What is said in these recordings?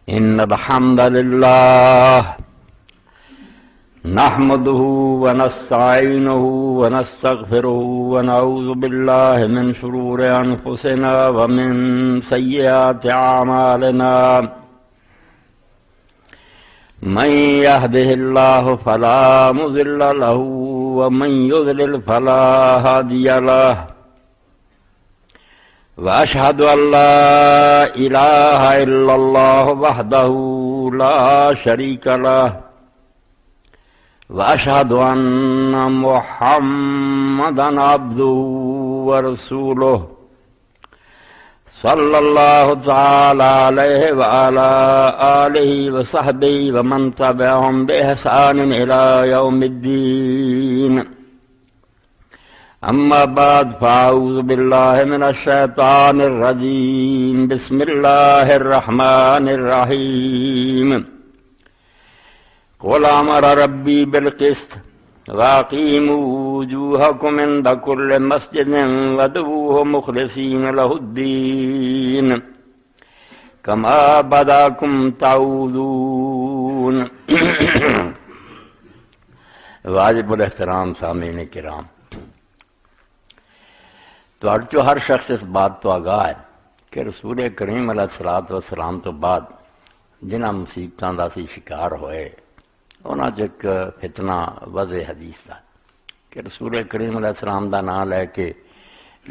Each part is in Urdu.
إن الحمد لله نحمده ونستعينه ونستغفره ونعوذ بالله من شرور أنفسنا ومن سيئات أعمالنا من يهده الله فلا مضل له ومن يضلل فلا هادي له وأشهد أن لا إله إلا الله وحده لا شريك له وأشهد أن محمدا عبده ورسوله صلى الله تعالى عليه وعلى آله وصحبه ومن تبعهم بإحسان إلى يوم الدين أما بعد فأعوذ بالله من الشيطان الرجيم بسم الله الرحمن الرحيم قل أمر ربي بالقسط وأقيموا وجوهكم عند كل مسجد وادعوه مخلصين له الدين كما بدأكم تعودون واجب الاحترام سامعین کرام، تو ہر شخص اس بات تو آگاہ ہے کہ رسول کریم علیہ الصلوۃ والسلام تو بعد جنہاں مصیبتاں دا سی شکار ہوئے انہاں چ ایک فتنہ وضع حدیث دا کہ رسول کریم علیہ السلام دا نام لے کے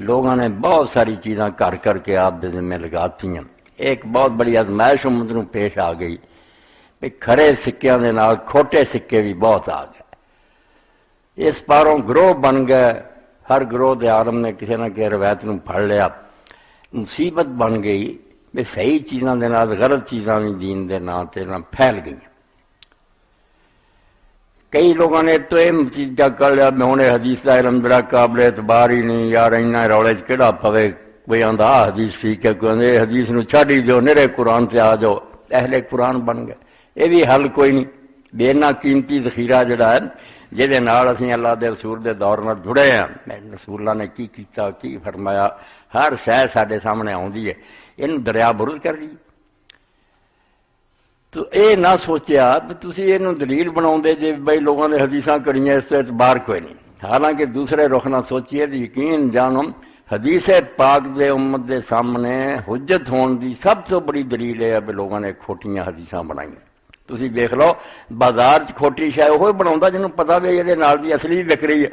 لوگوں نے بہت ساری چیزاں کر کے آپ دے ذمہ لگاتی ہیں۔ ایک بہت بڑی آزمائش امت نوں پیش آ گئی کہ کھرے سکیاں دے نال کھوٹے سکے بھی بہت آ گئے، اس پاروں گروہ بن گئے، ہر گروہ دے عالم نے کسی نہ کسی روایت نوں پڑھ لیا، مصیبت بن گئی کہ صحیح چیزاں دے نال غلط چیزاں بھی دین دے نام تے نہ پھیل گئی۔ کئی لوگوں نے تو یہ چیز کیا کر لیا میں ہوں حدیث کا علم بڑا قابل اعتبار ہی نہیں، یار اینا رولے کہڑا پوے، کوئی آندا حدیث ٹھیک ہے، کوئی آندا حدیث نو چھڈ ہی دیو، نرے قرآن سے آ جاؤ، اہل قرآن بن گئے۔ یہ بھی حل کوئی نہیں، بےنا قیمتی ذخیرہ جڑا ہے جہدے نال اسی اللہ دے رسول دے دور نال جڑے ہیں، رسول اللہ نے کی کیتا، کی فرمایا، ہر شے ساڈے سامنے آوندی ہے، اینوں دریا برد کر دی۔ تو اے نہ سوچیا کہ تسی اینوں دلیل بناؤندے جے بھئی لوگوں نے حدیثاں کریاں، اس سے اعتبار کوئی نہیں۔ حالانکہ دوسرے رخ نہ سوچیے، یقین جانو حدیث پاک دے امت دے سامنے حجت ہون دی سب تو بڑی دلیل ہے کہ لوگوں نے کھوٹیاں حدیثاں بنائیاں۔ تسی دیکھ لو بازار چ کھوٹی شے اوہی بناوندا جنوں پتہ بھی یہ نال دی اصلی وک رہی ہے،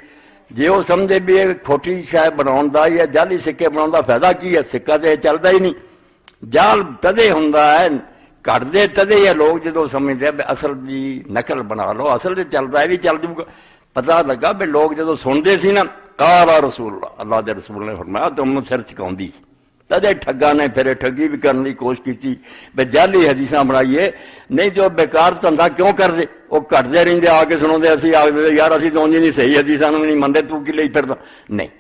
جے وہ سمجھے بھی یہ کھوٹی شے بناون دا یا جعلی سکے بناون دا فائدہ کی ہے، سکہ تے چلدا ہی نہیں، جال تدے ہوندا ہے، کٹتے تدے یا لوگ جدو سمجھتے ہیں اصل دی نقل بنا لو، اصل سے چلتا ہے بھی چل دوں گا۔ پتہ لگا بھی لوگ جدو سنتے سی نا قال رسول اللہ، اللہ دے رسول نے فرمایا تو امت سر چکاؤندی تدے ٹھگا نے پھر ٹھگی بھی کرنے کی کوشش کی بھی جعلی حدیثاں بنائیے، نہیں جو بیکار دھندا کیوں کر دے، وہ کٹتے رہتے آ کے سنا اسی آخر یار اسی تو نہیں صحیح حدیثاں نہیں منتے، تو کی لئی پھردا نہیں۔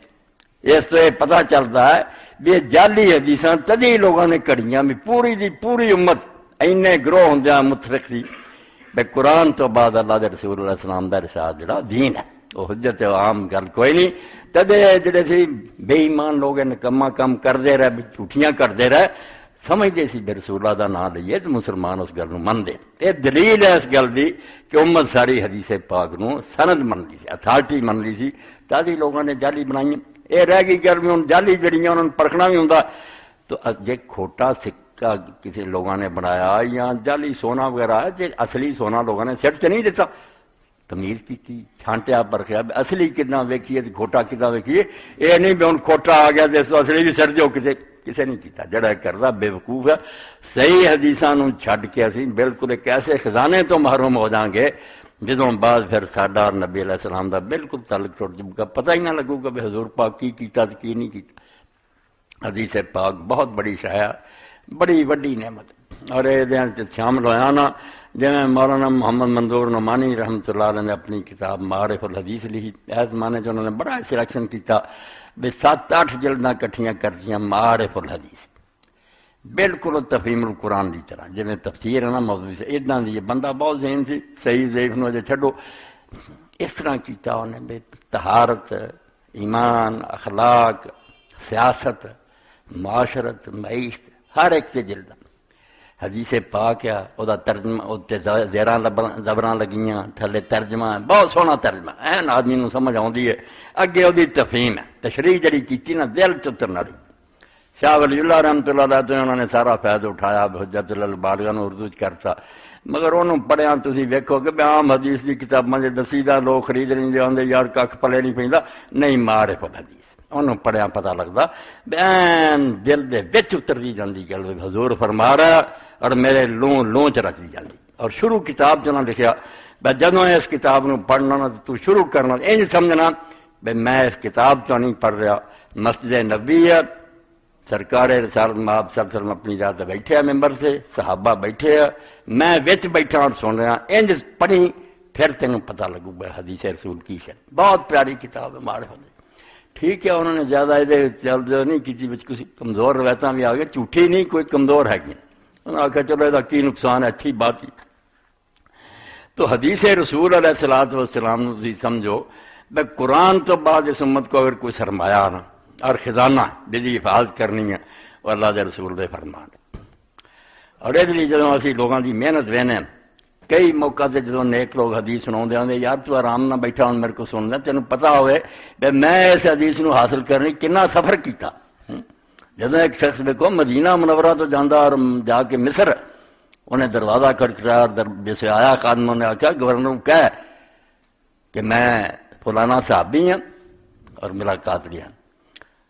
اس سے پتہ چلتا ہے بھی جعلی حدیثاں تدی لوگوں نے کڑیاں بھی پوری دی پوری امت اینے گروہ ہوندے متفق سی بے قرآن تو بعد اللہ دے رسول اللہ السلام دا رسالت جڑا دین ہے، وہ حجت عام گل کوئی نہیں۔ تدے جڑے سی بے ایمان لوگ نکما کم کردے رہے، جھوٹیاں کردے رہے، سمجھدے سی بے رسول اللہ دا نام لئیے تو مسلمان اس گل نو مندے۔ یہ دلیل ہے اس گل دی کہ امت ساری حدیث پاک نو سند من لی سی، اتھارٹی من لی سی، تاکہ لوگوں نے جعلی بنائی۔ یہ رہ گئی گل بھی ہن جعلی جڑیاں انہوں نے پرکھنا بھی ہوندا، تو جے کھوٹا سکہ کسی لوگوں نے بنایا یا جعلی سونا وغیرہ ہے، جے اصلی سونا لوگوں نے سر چ نہیں دیتا، تمیز کی چھانٹیا پرکھیا اصلی کتنا ویکھیے تے کھوٹا کتنا ویکھیے، یہ نہیں بھی ہن کھوٹا آ گیا تے اصلی بھی سر دیو، کسے نہیں کیتا۔ جڑا کردا بے وقوف ہے۔ صحیح حدیثاں نوں چھڈ کے اسی بالکل ایک ایسے خزانے تو محروم ہو جاؤں گے جدوں بعد پھر ساڈا نبی علیہ السلام دا بالکل تعلق ٹوٹ جائے گا، پتہ ہی نہ لگو گا کہ حضور پاک کی کیتا تے کی نہیں کیتا۔ حدیث پاک بہت بڑی شے، بڑی وڈی نعمت، اور یہ شامل ہوا نا جی مولانا محمد منظور نعمانی رحمۃ اللہ علیہ نے اپنی کتاب معارف الحدیث لکھی، اس زمانے چ انہوں نے بڑا سلیکشن کیتا بھی 7-8 جلداں کٹھیاں کر دیا معارف الحدیث، بالکل تفہیم القرآن کی طرح، جی تفسیر ہے نا موضوع سے اداں دی، بندہ بہت ذہن سی، صحیح ضعیف نو جے چھڈو، اس طرح کیتا انہیں بھی طہارت، ایمان، اخلاق، سیاست، معاشرت، معیشت، ہر ایک سے جلداں حدیث پاک آ وہ ترجمہ اتنے زیراں زبراں لگیاں تھلے ترجمہ ہے بہت سوہنا ترجمہ این آدمی نوں سمجھ آتی ہے اگے وہ تفہیم ہے تشریح جڑی کیتی نا دل چترن والی شاہ ولی اللہ رحمۃ اللہ علیہ تو انہوں نے سارا فیض اٹھایا حجت البالغہ نوں اردو کرتا مگر انہوں پڑھیا تسی ویکھو کہ عام حدیث کی کتاباں جے دسیدہ لوگ خرید نہیں دے آندے یار کھ پلے نہیں پیندا نہیں معرفت حدیث انہوں پڑھیا پتہ لگتا بین دل دے وچ اترتی جاندی گل حضور فرما رہا اور میرے لوں چ رچتی جاندی اور شروع کتاب چ انہاں لکھیا جدوں اس کتاب نوں پڑھنا نا تو شروع کرنا انج سمجھنا بے میں اس کتاب چ نہیں پڑھ رہا مسجد نبوی ہے سرکار رسالت مآب صلی اللہ علیہ وسلم اپنی ذات بیٹھے ہیں ممبر سے صحابہ بیٹھے ہیں میں وچ بیٹھا اور سن رہا انج پڑھی پھر تینوں پتہ لگو گا حدیث رسول کی ہے بہت پیاری کتاب ہے معرفت ٹھیک ہے انہوں نے زیادہ یہ چل نہیں کی کچھ کمزور روایتاں بھی آ گئے جھوٹھی نہیں کوئی کمزور ہے گی انہوں نے آخیا چلو یہ کی نقصان ہے اچھی بات ہی تو حدیث رسول علیہ الصلوۃ والسلام تسی سمجھو بھائی قرآن تو بعد اس امت کو اگر کوئی سرمایہ نا اور خزانہ جی حفاظت کرنی ہے وہ اللہ دے رسول دے فرمان اور یہ لیے جدوں اسی لوگوں کی محنت وہنے کئی موقع سے جدوں نیک لوگ حدیث سنا آتے یار تو آرام نہ بیٹھا ہوں میرے کو سننا تینوں پتا ہوئے کہ میں اس حدیث نو حاصل کرنے کنا سفر کیتا جدوں ایک شخص دیکھو مدینہ منورہ تو جانا اور جا کے مصر انہیں دروازہ کھٹکھٹایا اور جیسے آیا خادم نے آخیا گورنر کو کہہ کہ میں فلانا صحابی ہوں اور ملاقات لیا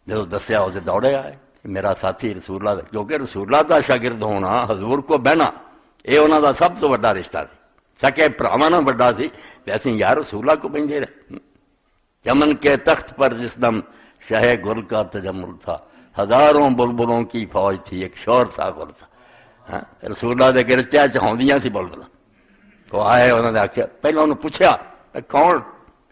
جب دسیا اسے دوڑے آئے کہ میرا ساتھی رسول اللہ کیونکہ رسول اللہ کا شاگرد ہونا حضور کو بہنا یہ انہوں کا سب تو بڑا رشتہ سی سکے پراواں نہ بڑا سی ویسے یار رسول اللہ کو بہنجے رہے چمن کے تخت پر جس دم شہ گل کا تجمل تھا ہزاروں بلبلوں کی فوج تھی ایک شور تھا گل تھا رسول اللہ دے گرچہ چہاندیاں سی بلبل تو آئے انہوں نے آخیا پہلے انہوں پوچھا کون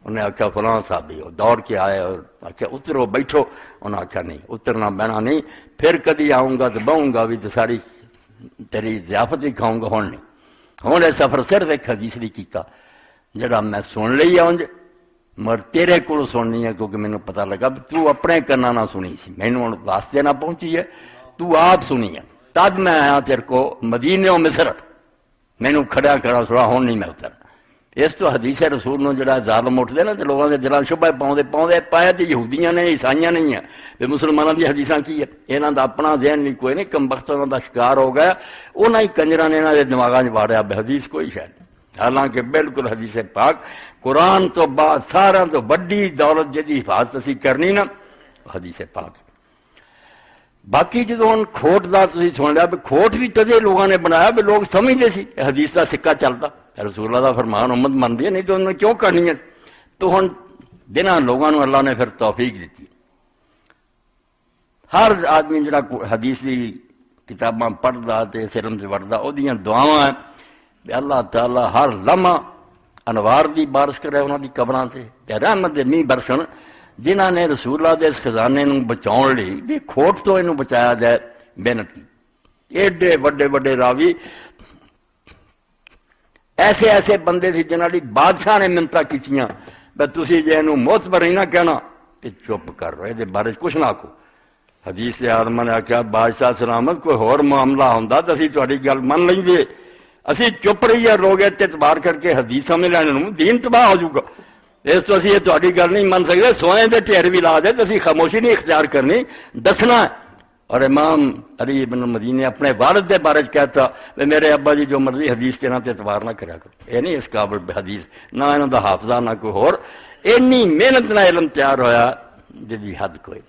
انہیں آخیا فلاں صحابی ہو دوڑ کے آئے اور آخیا اترو بیٹھو انہیں آخیا نہیں اترنا بہنا نہیں پھر کدی آؤں گا تو بہوں گا بھی تو ساری تیری ضیافت ہی کھاؤں گا ہوں نہیں ہوں یہ سفر صرف ایک حدیث نہیں کیتا جڑا میں سن لی ہے مگر تیرے کو سننی ہے کیونکہ مینوں پتہ لگا بھی تو اپنے کنا نہ سنی سی مینوں واسطے نہ پہنچی ہے تو آپ سنی ہے تب میں آیا تیرے کو مدینے مصر مینوں کھڑا کرا سڑا ہوں نہیں میں اتر اس تو حدیث رسول نو جڑا ظالم اٹھتے نا تو لوگوں کے دلان شبہ پاؤں پایا تو یہودیاں نے عیسائیاں نہیں ہیں تو مسلمانوں کی حدیثاں کی ہے یہاں کا اپنا ذہن بھی کوئی نہیں کم وقت انہوں کا شکار ہو گیا انہوں ہی کنجراں نے یہاں کے دماغوں میں واڑیا حدیث کوئی شاید حالانکہ بالکل حدیث پاک قرآن تو بعد سارا تو وڈی دولت جی حفاظت اسی کرنی نا حدیث پاک باقی جدو ہوں کھوٹ کا تھی سن لیا بھی کھوٹ بھی تدے لوگوں نے بنایا بھی لوگ سمجھتے سی حدیث کا سکہ چلتا رسول اللہ کا فرمان امت منتی ہے نہیں تو انہوں نے کیوں کرنی ہے تو ہوں جنہاں لوگوں نے اللہ نے پھر توفیق دیتی ہر آدمی جڑا حدیث کی کتاباں پڑھتا تے سرم سے وڑتا وہ دعاواں کہ اللہ تعالیٰ ہر لمحہ انوار دی بارش کرے انہوں کی قبراں سے رحمت دے میہ برسن جنہاں نے رسول اللہ دے اس خزانے نوں بچاؤن لئی بھی کھوٹ تو انہوں بچایا جائے محنت کی ایڈے وڈے وڈے راوی ایسے ایسے بندے تھے جنہاں دی بادشاہ نے منتاں کیتیاں بے تسی جے اینوں معتبر نہیں نہ کہنا کہ چپ کر رہے دے بارے کچھ نہ آکھو حدیث آدم نے آخیا بادشاہ سلامت کوئی ہور معاملہ ہوندا تے اسی تہاڈی گل من لیندے اسی چپ رہیے لوگ اعتبار کر کے حدیث سمجھ لینے دین تباہ ہو جائے گا اس تو اسی تہاڈی گل نہیں من سکتے سونے دے ٹھہر بھی لا دے تو اسی خاموشی نہیں اختیار کرنی دسنا ہے اور امام علی بن المدینی نے اپنے والد کے بارے کہتا کہ میرے ابا جی جو مرضی حدیث کے نام اعتبار نہ کرا کرو یہ نہیں اس قابل حدیث نہ انہوں کا حافظہ نہ کوئی ہور اینی محنت نہ علم تیار ہویا جی حد کوئی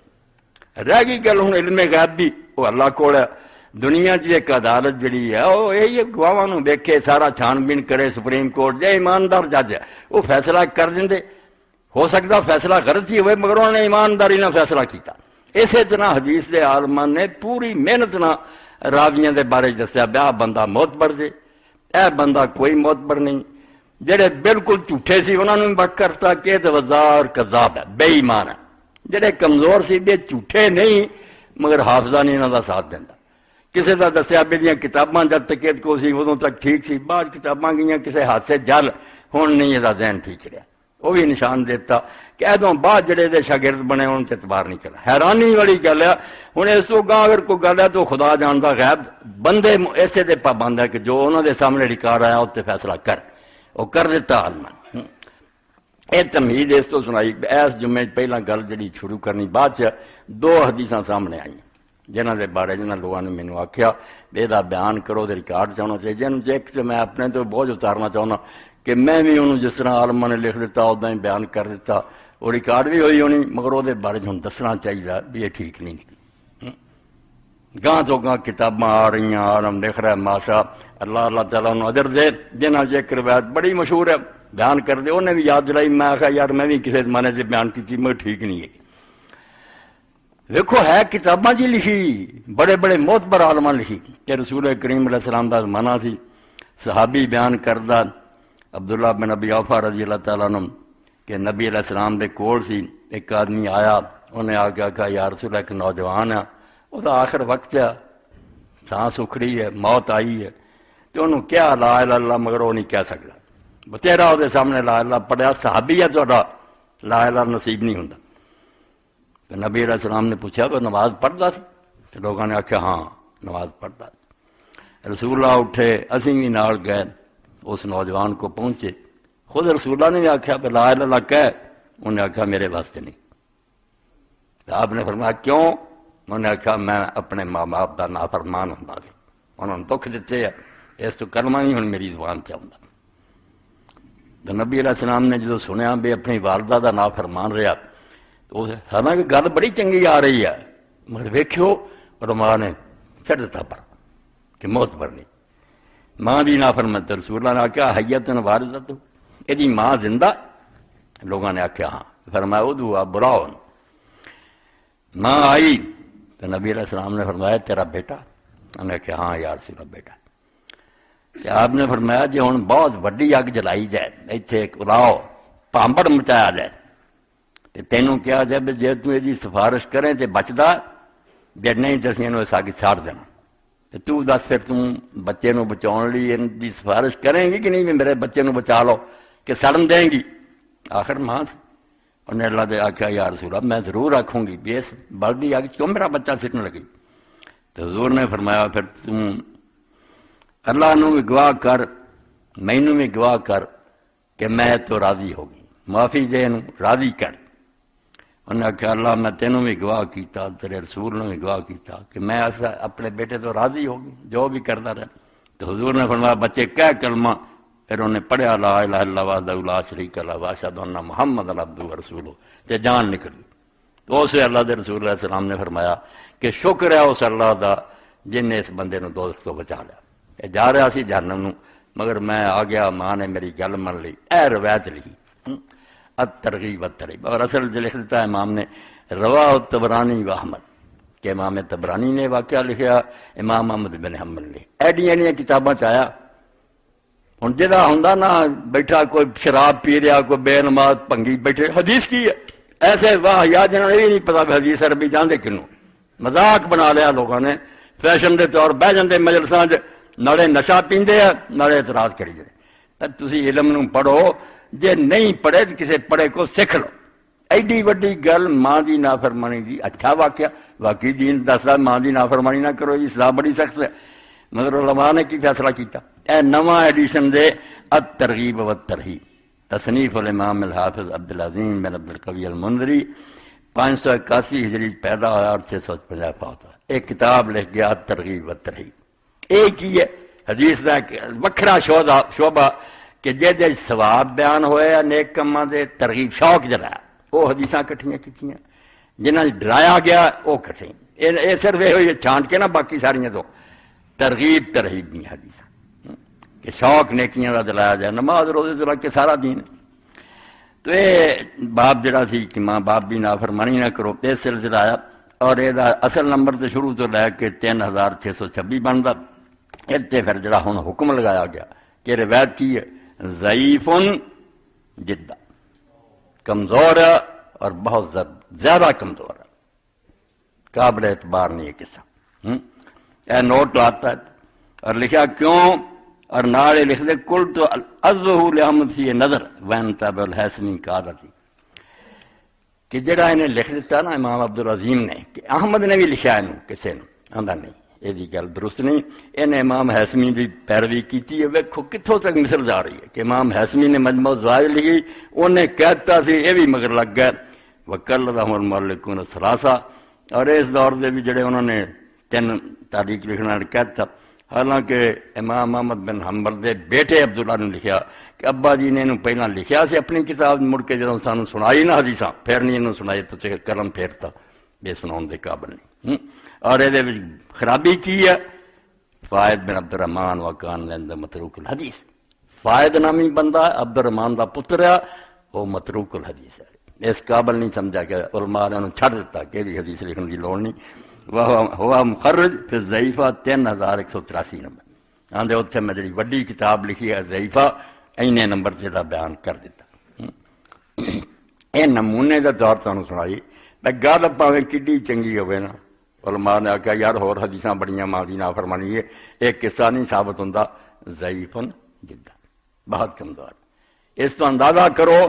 رہ گئی گل ہوں علم غیب بھی وہ اللہ کول ہے دنیا کی ایک عدالت جڑی ہے وہ یہی گواہاں ویکھے سارا چھان بین کرے سپریم کورٹ جے ایماندار جج ہے وہ فیصلہ کر دیں ہو سکتا فیصلہ غلط ہی ہوئے مگر انہوں نے ایمانداری نہ فیصلہ کیتا اسی طرح حدیث دے عالمان نے پوری محنت نہ راویاں دے بارے دسیا بیا بندہ معتبر جے اے بندہ کوئی معتبر نہیں جڑے بالکل جھوٹے سی انہوں نے بک کرتا کہ وزار کذاب ہے بے ایمان ہے جڑے کمزور سی بے جھوٹے نہیں مگر حافظہ نہیں انہوں کا ساتھ دینا کسی کا دسیا بھی کتاباں جب تک کو سی ادوں تک ٹھیک سی بعض کتاباں گئیاں کسی حادثے جل ہوں نہیں یہ ذہن ٹھیک رہا وہ بھی نشان دیتا کہ ادوں بعد جڑے دے شاگرد بنے ان سے اعتبار نہیں چلا. حیرانی والی گل ہے. ہوں اس تو گاں اگر کوئی گل ہے تو خدا جانتا غیب بندے ایسے دے پابند ہے کہ جو انہوں دے سامنے ریکارڈ آیا اس تے فیصلہ کر وہ کر دیتا عالماً. یہ تمہید اس تو سنائی. اس جمعے پہلا گل جڑی شروع کرنی بعد چ دو حدیثاں سامنے آئیں جنہاں دے بارے جنہاں لوگوں نے مینوں آکھیا بے دا بیان کرو دے ریکارڈ چاہنا چاہیے. جن ایک سے میں اپنے تو بوجھ اتارنا چاہنا کہ میں بھی انہوں جس طرح عالماں نے لکھ دیتا ادا ہی بیان کر دیتا وہ ریکارڈ بھی ہوئی ہونی مگر وہ بارے ہوں دسنا چاہیے بھی یہ ٹھیک نہیں. گاں تو گاں کتاباں آ رہی ہیں عالم لکھ رہا ہے ماشا اللہ اللہ تعالیٰ انہوں ادر دے جنہ ذکر روایت بڑی مشہور ہے بیان کر دے. انہیں بھی یاد دلائی میں آخیا یار میں بھی کسی زمانے سے بیان کی مگر ٹھیک نہیں ہے. دیکھو ہے کتاباں جی لکھی بڑے بڑے معتبر عالماں لکھی کہ رسول کریم علیہ السلام کا زمانہ سی. صحابی بیان کردہ عبداللہ بن ابی اوفا رضی اللہ تعالیٰ عنہ کہ نبی علیہ السلام دے کول سی ایک آدمی آیا انہیں آ کے آخیا یا رسول اللہ ایک نوجوان ہے وہ آخر وقت ہے سانس اکھڑی ہے موت آئی ہے تو انہوں کیا لا الہ الا اللہ مگر وہ نہیں کہہ سکتا. بتیرا وہ سامنے لا الہ پڑھیا صحابی ہے تو لا الہ نصیب نہیں ہوں. تو نبی علیہ السلام نے پوچھا تو نماز پڑھتا سی تو لوگوں نے آخیا ہاں نماز پڑھتا. رسول اللہ اٹھے اسی بھی نال گئے اس نوجوان کو پہنچے. خود رسول اللہ نے بھی آخیا لا الہ الا اللہ کہہ انہیں آخیا میرے واسطے نہیں. تو آپ نے فرمایا کیوں؟ انہوں نے آخیا میں اپنے ماں باپ کا نافرمان ہوں انہوں نے دکھ دیتے ہے اس تو کلمہ ہی ہوں میری زبان پہ آؤں. تو نبی علیہ السلام نے جدو سنیا بھی اپنی والدہ کا نافرمان رہا تو حالانکہ گل بڑی چنگی آ رہی ہے مگر ویکھو اور ماں نے چڑھ دیتا پر کہ موت پر نہیں ماں بھی نافرمان. رسول اللہ نے آخیا حیت واردہ یہ ماں زندہ؟ لوگوں نے آخیا ہاں. فرمایا ادو آپ برا ہو. ماں آئی تو نبی علیہ السلام نے فرمایا تیرا بیٹا؟ انہوں نے کہا ہاں یا رسول اللہ بیٹا. کہ آپ نے فرمایا جی ہوں بہت وڈی اگ جلائی جائے اتنے الاؤ پامبڑ مچایا جائے تو تینوں کیا جائے بھی جی تم یہ سفارش کریں تو بچتا جی نہیں تو اِسی اس اگ چھاڑ دینا. تو دس پھر تم بچے نو بچاؤ لی ان کی سفارش کریں گی کہ نہیں بھی میرے بچے نو بچا لو کہ سڑن دیں گی؟ آخر ماں انہیں اللہ دے آخیا یا رسول اللہ میں ضرور رکھوں گی بھی اس بلدی اگ کیوں میرا بچہ سٹن لگی. تو حضور نے فرمایا پھر تم اللہ نو بھی گواہ کر مینوں بھی گواہ کر کہ میں تو راضی ہو گئی معافی دے راضی کر. انہیں آخیا اللہ میں تینوں بھی گواہ کیتا تیرے رسول نے بھی گواہ کیتا کہ میں اپنے بیٹے تو راضی ہو گئی جو بھی کرتا رہا. تو حضور نے فرمایا بچے کہہ کلمہ پھر انہیں پڑھیا لا الہ الا اللہ وحدہ لا شریک لہ واشہد ان محمد عبدہ ورسولہ تے جان نکلی. تو اسے اللہ دے رسول علیہ السلام نے فرمایا کہ شکر ہے اس اللہ دا جن نے اس بندے نو دوزخ تو بچا لیا. جا رہا سی جہنم نو مگر میں آ گیا ماں نے میری گل من لی. اے روایت لکھی الترغیب والترہیب اور اصل جو لکھ دیتا ہے امام نے رواہ الطبرانی و احمد کہ امام طبرانی نے واقعہ لکھا امام احمد بن حنبل نے ایڈیاں کتاباں چایا. ہوں جہاں ہوں نا بیٹھا کوئی شراب پی رہا کوئی بے نماز پنگی بیٹھے حدیث کی ہے ایسے واہ یا جنہوں نے یہ نہیں پتا حدیث عربی جانتے کنوں مذاق بنا لیا لوگوں نے فیشن کے طور بہ جاتے مجلساں نالے نشہ پیندے ہیں نالے اعتراض کری جائے. تسی علم نو پڑھو جے نہیں پڑھے تو کسی پڑھے کو سکھ لو. ایڈی وڈی گل ماں دی نافرمانی دی اچھا واقعہ واقعی دین دسدا ماں دی نافرمانی نہ کرو. اسلام بڑی سخت ہے مگر علماء نے کی فیصلہ کیتا اے نواں ایڈیشن دے الترغیب والترہیب تصنیف الامام الحافظ عبدالعظیم بن عبدالقوی المنذری 581 ہجری پیدا ہوا اور 650 فوت ہوا. ایک کتاب لکھ گیا الترغیب والترہیب. ایک ہی ہے حدیث کا وکھرا شعبہ کہ جے ثواب بیان ہوئے نیک کماں دے ترغیب شوق جلایا وہ حدیثاں کٹھیاں کیتیاں جنہاں ڈرایا گیا وہ کٹھیں یہ صرف یہ چھانٹ کے نا باقی ساریاں تو ترغیب ترہیب دی حدیث کہ شوق نیکیاں کا دلایا جائے نماز روزے سے لگ کے سارا دین. تو یہ باپ جڑا سی کہ ماں باپ بھی نافرمانی نہ کرو اس سلسلہ آیا اور یہ اصل نمبر تو شروع تو لے کے 3626 بنتا. اتنے پھر جڑا ہوں حکم لگایا گیا کہ روایت کی ہے ضعیف جدا کمزور ہے اور بہت زیادہ کمزور ہے قابل اعتبار نہیں ہے قصہ. نوٹ آتا ہے اور لکھا کیوں اور نال لکھ دے کل تو ازہ لحمد سی نظر وین تب الحسنی قادہ تھی کہ جڑا انہیں لکھ دیتا نا امام عبدالعظیم نے کہ احمد نے بھی لکھا ہے کسی نے آندا نہیں یہ گل درست نہیں انہیں امام حیثمی کی پیروی کی ہے ویکھو کتوں تک مصر جا رہی ہے کہ امام حیثمی نے مجموع الزوائد لکھی انہیں کہتا سی یہ بھی مگر لگ گیا وکل رحم الملکون ثلاثہ اور اس دور دے بھی جڑے انہوں نے 3 تاریخ لکھنا کہتا حالانکہ امام احمد بن حنبل دے بیٹے عبداللہ نے لکھا کہ ابا جی نے انہوں پہلا لکھیا سی اپنی کتاب مڑ کے جدوں سانوں سنائی نہ حدیثاں پھر نہیں انہوں سنائی تو قلم پھیرتا بے سناؤن دے قابل نہیں اور یہ خرابی کی ہے فائد بن عبد الرحمان وکان لند متروک الحدیث فائد نامی بندہ عبد الرحمان دا پتر ہے وہ متروک الحدیث ہے اس قابل نہیں سمجھا کہ علماء نے انہوں چھڑ دیتا کہ یہ حدیث لکھنے کی لوڑ نہیں ہوا مخرج پھر ضعیفہ 3183 نمبر آندے اتنے میں جی وڈی کتاب لکھی ہے ضعیفہ اینے نمبر جہاں بیان کر دیتا یہ نمونے کا طور تمہیں سنائی میں گل پاویں کڈی چنگی ہوئے نا علماء نے آخیا یار ہور حدیثاں بڑیاں ماضی نافرمانی ہے ایک قصہ نہیں ثابت ہوتا ضعیفن جدا بہت کمزور اس تو اندازہ کرو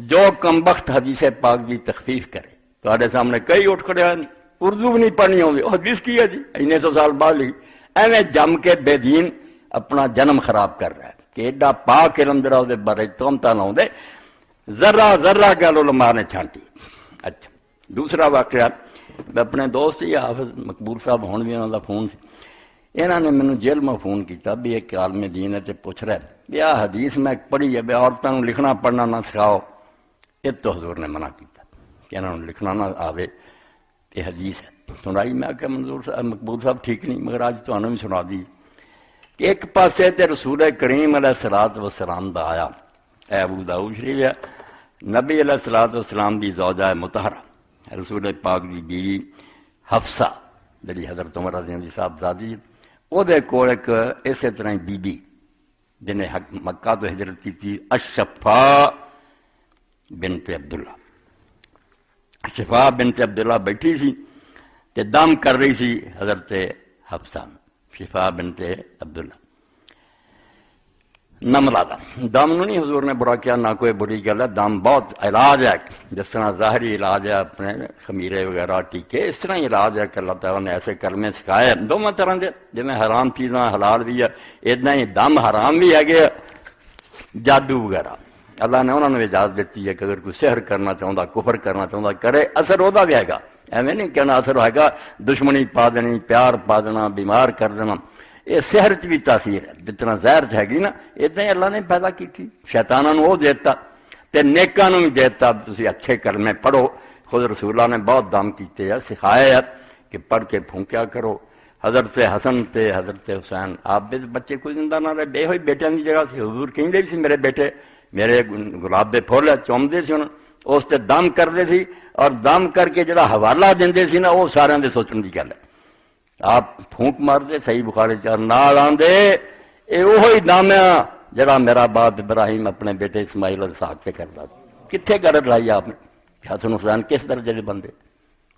جو کمبخت حدیث پاک کی تخفیف کرے تھوڑے سامنے کئی اٹھ کھڑے اردو بھی نہیں پڑھنی ہوگی حدیث کی ہے جی اینے 100 سال بعد لکھی ایویں جم کے بے دین اپنا جنم خراب کر رہا ہے کہ ایڈا پاک علم جڑا وہ بارے تہمتاں لاؤں دے ذرہ ذرہ گل علماء نے چھانٹی. اچھا دوسرا واقعہ اپنے دوست ہی حافظ مقبول صاحب ہون بھی انہوں کا فون سی انہوں نے مینوں جیل میں فون کیتا بھی ایک عالم دین ہے تے پوچھ رہا ہے بھی آ حدیث میں پڑھی ہے بھی عورتوں لکھنا پڑھنا نہ سکھاؤ یہ تو حضور نے منع کیتا کہ انہوں نے لکھنا نہ آوے یہ حدیث ہے سنائی میں کہ منظور صاحب مقبول صاحب ٹھیک نہیں مگر آج تو بھی سنا دی کہ ایک پاسے تے رسول کریم علیہ الصلوۃ والسلام دا آیا اے ابو داؤد شریف ہے نبی علیہ الصلوۃ والسلام دی زوجہ مطہرہ رسول پاک دی بیوی حفصہ جی حضرت عمر رضی اللہ صاحب زادی وہ دے کول ایک اسی طرح بی بی جنہیں مکہ تو ہجرت کی تھی الشفاء بنت عبداللہ شفاء بنت عبداللہ بیٹھی سی تے دم کر رہی سی حضرت حفصہ شفاء بنت عبداللہ نملہ دا دم نہیں حضور نے برا کیا نہ کوئی بری گل ہے دم بہت علاج ہے جس طرح ظاہری علاج ہے اپنے خمیرے وغیرہ ٹیکے اس طرح علاج ہے کہ اللہ تعالیٰ نے ایسے کلمے سکھائے دونوں طرح کے جی میں حرام چیزاں حلال بھی ہے اتنا ہی دم حرام بھی ہے کہ جادو وغیرہ اللہ نے انہوں نے اجازت دیتی ہے کہ اگر کوئی سحر کرنا چاہتا کفر کرنا چاہتا کرے اثر وہدا بھی ہے گا ایویں نہیں کہنا اثر ہوئے گا دشمنی پا دینی پیار پا دینا بیمار کر دینا یہ سحر چ بھی تاثیر ہے جتنا زہر چ ہے نا اتنا ہی اللہ نے پیدا کی تھی شیطانوں وہ دیتا تے نیکاں بھی دیتا تسی اچھے کلمے پڑھو خود رسول اللہ نے بہت دم کیتے ہیں سکھایا ہے کہ پڑھ کے پھونکیا کرو حضرت حسن تے حضرت حسین آپ بھی بچے کوئی زندہ نہ رہے بے ہوئی بیٹیاں کی جگہ سے حضور کہیں سی میرے بیٹے میرے گلاب دے پھول چومدے سی انہوں اس تے دم کرتے سی اور دم کر کے جڑا حوالہ دیندے سی نا وہ سارے دے سوچن کی گل ہے آپ پھونک مار دے صحیح بخاری چار نال آندے اے وہی دم ہے جڑا میرا باپ ابراہیم اپنے بیٹے اسماعیل اسحاق سے کرتا کتنے گرد لائی آپ نے حسن حسین کس درجے کے بندے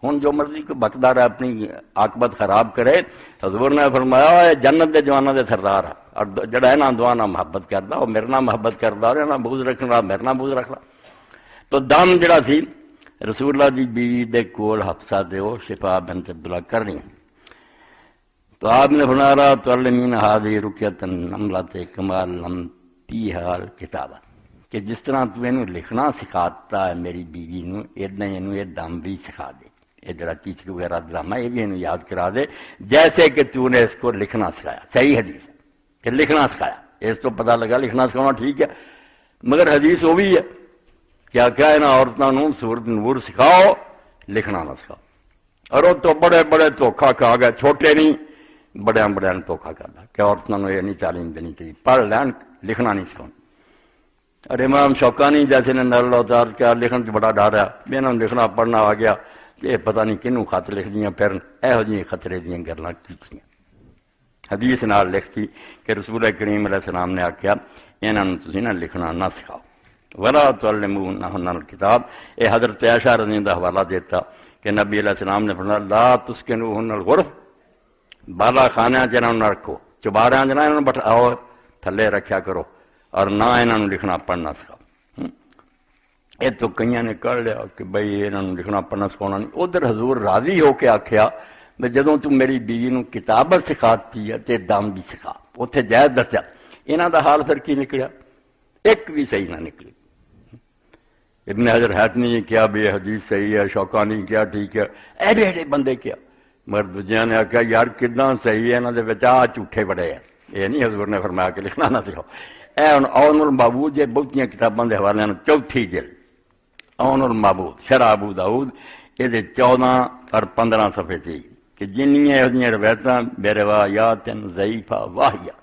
ہوں جو مرضی کو بکدار ہے اپنی عاقبت خراب کرے حضور نے فرمایا جنت دے جوانوں دے سردار اور جڑا ہے نا دعا محبت کرتا وہ میرے نام محبت کرتا اور نہ بغض رکھنا میرے نام بغض رکھنا تو دم جڑا سی رسول اللہ دی بیوی دے کول حفصہ دے وہ شفاء بنت عبداللہ کرنی تو آپ نے فرمایا رہا تعلمین ہادی رکیت نملۃ کمال لم فیہا کتابہ کہ جس طرح تو اینو لکھنا سکھاتا ہے میری بیوی نو اتنا اینو یہ دم بھی سکھا دے یہ جڑا ٹیچر وغیرہ ڈرامہ یہ بھی اینو یاد کرا دے جیسے کہ تو نے اس کو لکھنا سکھایا صحیح حدیث ہے کہ لکھنا سکھایا اس تو پتہ لگا لکھنا سکھانا ٹھیک ہے مگر حدیث وہ بھی ہے کیا کیا ہے نا عورتوں سورت نور سکھاؤ لکھنا نہ سکھاؤ اور وہ تو بڑے بڑے دھوکھا کھا گئے چھوٹے نہیں بڑے بڑے دھوکھا کرنا کہ عورتوں نے یہ نہیں تعلیم دینی چاہیے پڑھ لین لکھنا نہیں سکھاؤ اور امام شوکانی جیسے نے نر اتار کیا لکھن سے بڑا ڈر ہے بھی انہوں نے لکھنا پڑھنا آ گیا یہ پتہ نہیں کنوں خط لکھ دیا پھر یہو جی خطرے دیا گلیں کی حدیث نال لکھتی کہ رسول کریم علیہ السلام نے آخیا یہاں تھی نہ لکھنا نہ سکھاؤ ولا تعلمونہن الکتاب یہ حضرت عائشہ رضی اللہ کا حوالہ دیتا کہ نبی علیہ السلام نے فرمایا لا تسکنوہن الغرف بالا خانہ جنہوں نہ رکھو چباریاں جنہوں بٹھاؤ تھلے رکھیا کرو اور نہ انہوں لکھنا پڑھنا سکھاؤ۔ یہ تو کئی نے کر لیا کہ بھئی انہوں لکھنا پڑھنا سکھاؤنا نہیں۔ ادھر حضور راضی ہو کے آخیا میں جدوں تو میری بیوی نو کتابت سکھاتی ہے تے دم بھی سکھا، اتنے جائز دسیا۔ انہوں دا حال پھر کی نکلیا؟ ایک بھی صحیح نہ نکلی۔ ابن حجر حیتمی نے کیا بھی یہ حدیث صحیح ہے، شوکانی کیا ٹھیک ہے، ایڈے ایڈے بندے کیا، مگر دوجیاں نے آخیا یار کداں صحیح ہے، انہوں دے وچ آ جھوٹے بڑے ہیں، یہ نہیں حضور نے فرمایا کہ لکھنا نہ سکھاؤ۔ اے ہن اون المعبود یہ بہتیاں کتاباں دے حوالے نال چوتھی جلد اون المعبود شرح ابو داؤد، یہ 14 اور 15 صفحے تھی کہ جنیاں یہ روایتاں بے روایات ضعیفہ واہیہ،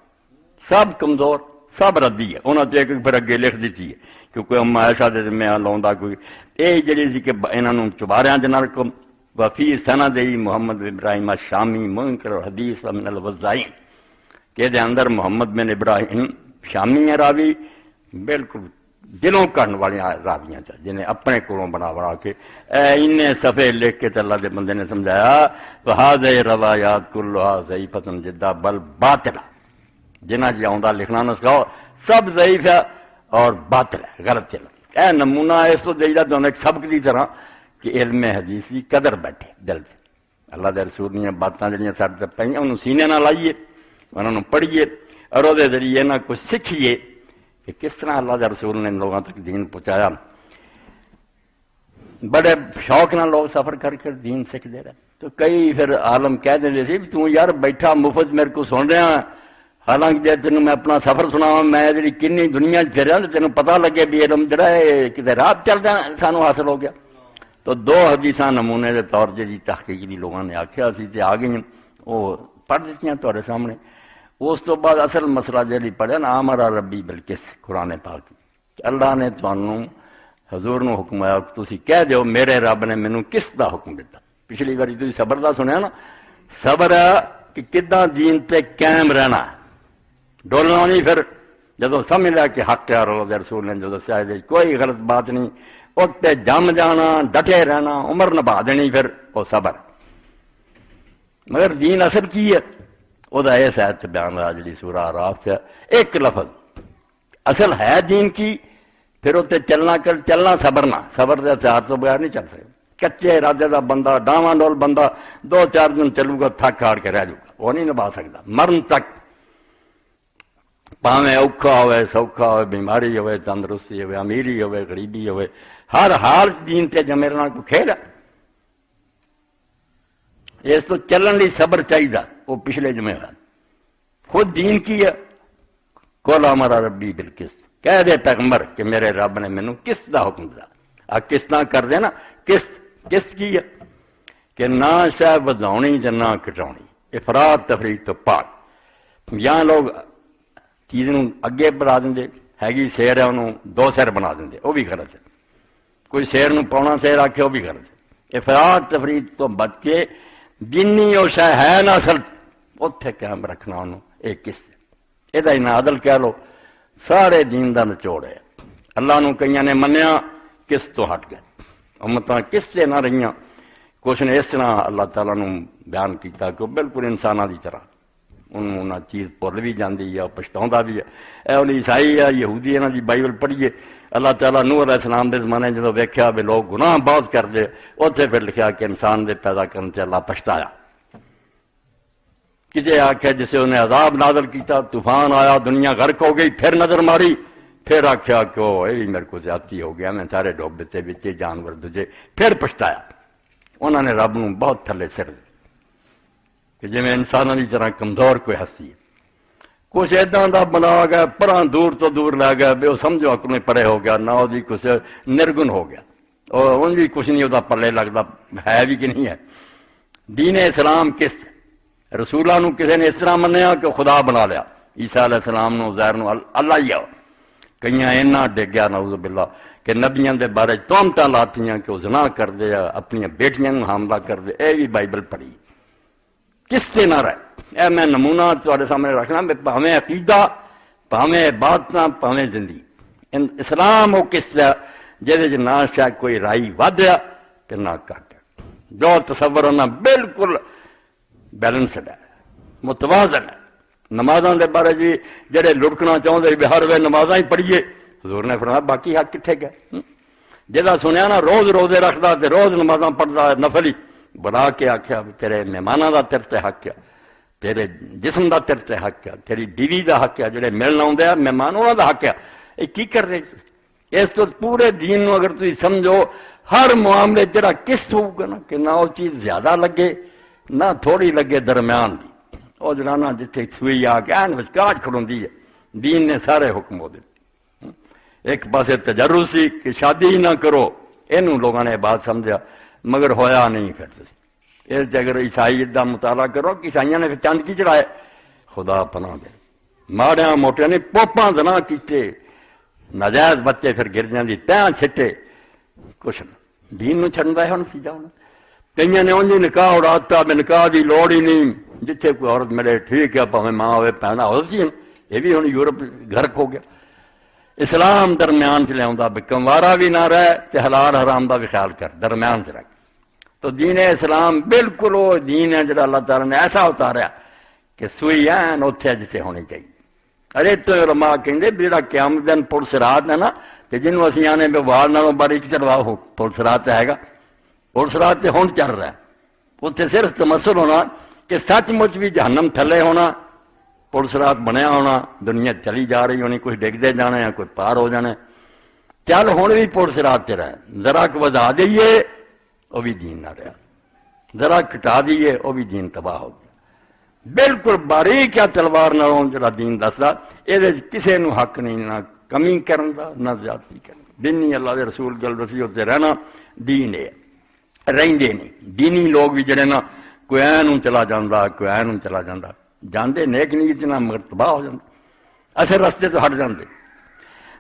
سب کمزور سب ردی ہے، انہوں نے ایک پھر اگے لکھ دیتی ہے کیونکہ ام عائشہ دے میں لاؤندا کوئی یہ جڑی سی کہ انہاں نوں چباریاں دے نال کو وفی سند محمد ابراہیم شامی منکر حدیث من الوزائین کہ دے اندر محمد بن ابراہیم شامی راوی بالکل دلوں کرنے والے راویاں جنہیں اپنے کولوں بنا کے انہیں صفحے لکھ کے اللہ دے بندے نے سمجھایا فہذہ روایات کلھا ضعیفۃ جدا بل باطلہ، جنہ جی آؤں لکھنا نہ سکھاؤ سب ضعیف ہے اور باطل ہے، غلط چلا۔ اے نمونہ اس تو دیجا تو ایک سبق دی طرح کہ علم حدیث کی قدر بیٹھے دل سے، اللہ دے رسول نے باتاں جڑیاں سارے تے پئیاں انہوں سینے نہ لائیے، انہوں نے پڑھیے اور وہ ذریعے نہ کچھ سیکھیے کہ کس طرح اللہ دے رسول نے لوگوں تک دین پہنچایا۔ بڑے شوق نہ لوگ سفر کر کر دین سیکھتے رہے، تو کئی پھر عالم کہہ دیں سی تو یار بیٹھا مفت میرے کو سن رہا، حالانکہ جب تینوں میں اپنا سفر سناواں میں جی کنی دنیا پھریا تو تینوں پتہ لگے بھی علم جڑا ہے کتے راہ چلدا سانوں حاصل ہو گیا۔ تو 2 حدیثاں نمونے کے طور جی تحقیق دی لوگوں نے آخیا سی تے آ گئی وہ پڑھ دیتیاں تہاڈے سامنے۔ اس تو بعد اصل مسئلہ جی پڑھیا نا امر ربی بالقسط قرآن پاک کہ اللہ نے تانوں حضور نو حکم آیا تسی کہہ دیو میرے رب نے مینوں قسط دا حکم دیتا۔ پچھلی باری تسی صبر دا سنیا نا، صبر ہے کہ کداں دین تے قائم رہنا، ڈولنا نہیں۔ پھر جدو سمجھ لیا کہ حق ہے اور اللہ رسول نے جو دسیا کوئی غلط بات نہیں، اتنے جم جانا ڈٹے رہنا عمر نبھا دینی، پھر وہ صبر۔ مگر دین اثر کی ہے وہ اس آیت بیان رہا جی سورہ اعراف سے ایک لفظ اصل ہے دین کی، پھر اتنے چلنا صبر نہ، صبر کے ہتھیار تو بغیر نہیں چل سکے۔ کچے ارادے کا بندہ ڈاواں ڈول بندہ 2-4 دن چلو گا تھک ہار کے رہ جائے گا، وہ نہیں نبھا سکتا مرن تک، پاویں اوکھا ہوئے سوکھا ہوئے، بیماری ہوئے تندرستی ہوئے، امیری ہوئے غریبی ہوئے، ہر حال دین تے جمے رہنا کو کھیل ہے۔ اس تو چلن لی صبر چاہیے، وہ پچھلے جمعے ہوا خود دین کی ہے۔ قل امر ربی بالقسط، کہہ دے پیغمبر کہ میرے رب نے مینوں قسط دا حکم دیا۔ آ قسطاں کر دے نا، قسط کی ہے کہ نہ شاہ وداؤنی تے نہ کٹاؤنی، افراط تفریط تو پاک۔ یہاں لوگ چیز نو اگے بڑھا دیں، ہے سیر ہے انہوں 2 سیر بنا دیں، وہ بھی غلط ہے۔ کوئی سیر نو پونا سیر آکھے وہ بھی غلط ہے۔ افراط تفریط تو بچ کے جنی وہ شاہ ہے نا اصل اتنے قائم رکھنا انہوں ایک قسط ہے۔ یہ نہ عدل کہہ لو، سارے دین دا نچوڑ ہے۔ اللہ نو کئیاں نے منیا قسط تو ہٹ گئے، امتاں قسط نہ رہیاں۔ کچھ نے اس طرح اللہ تعالیٰ نو بیان کیتا کہ بالکل انساناں دی طرح انہوں چیز بھول بھی جاندی ہے، پچھتاؤندا بھی ہے۔ اے انہوں عیسائی ہے یہودی انہاں دی بائبل پڑھیے، اللہ تعالیٰ نوح علیہ السلام دے زمانے جدوں ویکھیا بھی لوگ گناہ بہت کردے، اوتھے پھر لکھیا کہ انسان دے پیدا کرنے سے اللہ پچھتایا۔ کسے آکھیا جسے انہیں عذاب نازل کیتا، طوفان آیا دنیا غرق ہو گئی، پھر نظر ماری، پھر آکھیا کہ یہ میرے کو زیادتی ہو گیا، میں سارے ڈوب دیتے بچے جانور دجے، پھر پچھتایا۔ انہوں نے رب نو بہت تھلے سر دے کہ جی میں انسانوں کی طرح کمزور کوئی ہستی ہے۔ کچھ ایداں دا بنا گیا پراں دور تو دور لے گیا بے وہ سمجھو اکنے پرے ہو گیا، نہ وہ کچھ نرگن ہو گیا، اور ان بھی کچھ نہیں وہ پلے لگتا ہے بھی کہ نہیں ہے۔ دین اسلام کس رسولہ نو کسی نے اس طرح منیا کہ خدا بنا لیا، عیسیٰ علیہ السلام نو زہر نو اللہ ہی آؤ، کئیاں اینا ڈگ گیا نعوذ باللہ کہ نبیاں دے بارے تہمتاں لاتیاں کہ وہ زنا کر دے، اپنی بیٹیاں نو حاملہ کر دے، اے بھی بائبل پڑھی کس سے نہ رہے۔ اے میں نمونہ تواڈے سامنے رکھنا، پاویں عقیدہ پاویں عبادتاں پاویں زندگی، اسلام وہ کس ہے جہدے نہ شاید کوئی رائی ودیا کہ نہ گھٹ، جو تصور ہونا بالکل بیلنسڈ ہے، متوازن ہے۔ نمازاں دے بارے جی جڑے لڑکنا چاہتے بھی ہر وے نمازاں ہی پڑھیے، حضور نے فرمایا باقی حق کتنے گئے؟ جہاں سنیا نا روز روزے رکھتا تے روز نمازاں پڑھتا ہے نفل ہی، بلا کے آخیا تیرے مہمانوں دا تیرے تے حق کیا، تیرے جسم دا تیرے تے حق کیا، تیری بیوی دا حق کیا، جڑے ملن آتے ہیں مہمان انہوں دا حق کیا، یہ کی کر رہے؟ اس تو پورے دین نو اگر تھی سمجھو ہر معاملے جڑا کس ہوگا نا کہ نہ وہ چیز زیادہ لگے نہ تھوڑی لگے، درمیان دی وہ جڑا نا جتھے سوئی آ کے این وچکار کھڑوندی ہے، دین نے سارے حکم ہو دیتے۔ ایک پاسے تجرب سی کہ شادی ہی نہ کرو، اینوں لوگوں نے بات سمجھا مگر ہویا نہیں پھر اس اگر عیسائی دا مطالعہ کرو کہ عیسائیوں نے چند کی چڑھائے، خدا پناہ دے ماڑیاں موٹیاں نے پوپاں دنا کیتے، ناجائز بچے پھر گرجیاں دی تیاں چھٹے، کچھ نہ دین نو چھڑندا ہے ہن سی جاؤ۔ کئیاں نے اونجی نکاح اڑاتا میں نکاح دی لوڑ ہی نہیں، جتھے کوئی عورت ملے ٹھیک ہے پاویں ماں ہوئے پینا ہو سی، یہ بھی ہن یورپ گھرک ہو گیا۔ اسلام درمیان چ لیا بھی کموارا بھی نہ رہے تے حلال حرام دا بھی خیال کر، درمیان چ رکھ۔ تو دین اسلام بالکل وہ دین ہے جڑا اللہ تعالیٰ نے ایسا اتاریا کہ سوئی این اتنے جتنے ہونی چاہیے۔ ارے تو علماء کہیں بھی جڑا قیامت دن پل صراط ہے نا، کہ جنوں اسی آنے میں وال نالوں باریک چلواؤ پل صراط ہے گا، پل صراط تے ہون چل رہا ہے، اتنے صرف تمثل ہونا کہ سچ مچ بھی جہنم تھلے ہونا، پل صراط بنیا ہونا، دنیا چلی جا رہی ہونی، کچھ ڈگتے جانے ہیں کوئی پار ہو جانے، چل ہون بھی پل صراط تے رہے، ذرا کو ودا دئیے وہ بھی دین نہ رہا، ذرا کٹا دیئے وہ بھی دین تباہ ہو گیا۔ بالکل باریک یا تلوار نالوں جڑا دین دسدا، یہ کسی نو حق نہیں نہ کمی کرن دا نہ زیادتی کرن دا، دینی اللہ دے رسول گل رسی ہوتے رہنا دین ہے، رہندے نہیں دینی لوگ بھی جڑے نا کوئی اینوں چلا جاندا کوئی اینوں چلا جاندا، جاندے نیک نیت نہ مگر تباہ ہو جاندے، اصل رستے تو ہٹ جاندے۔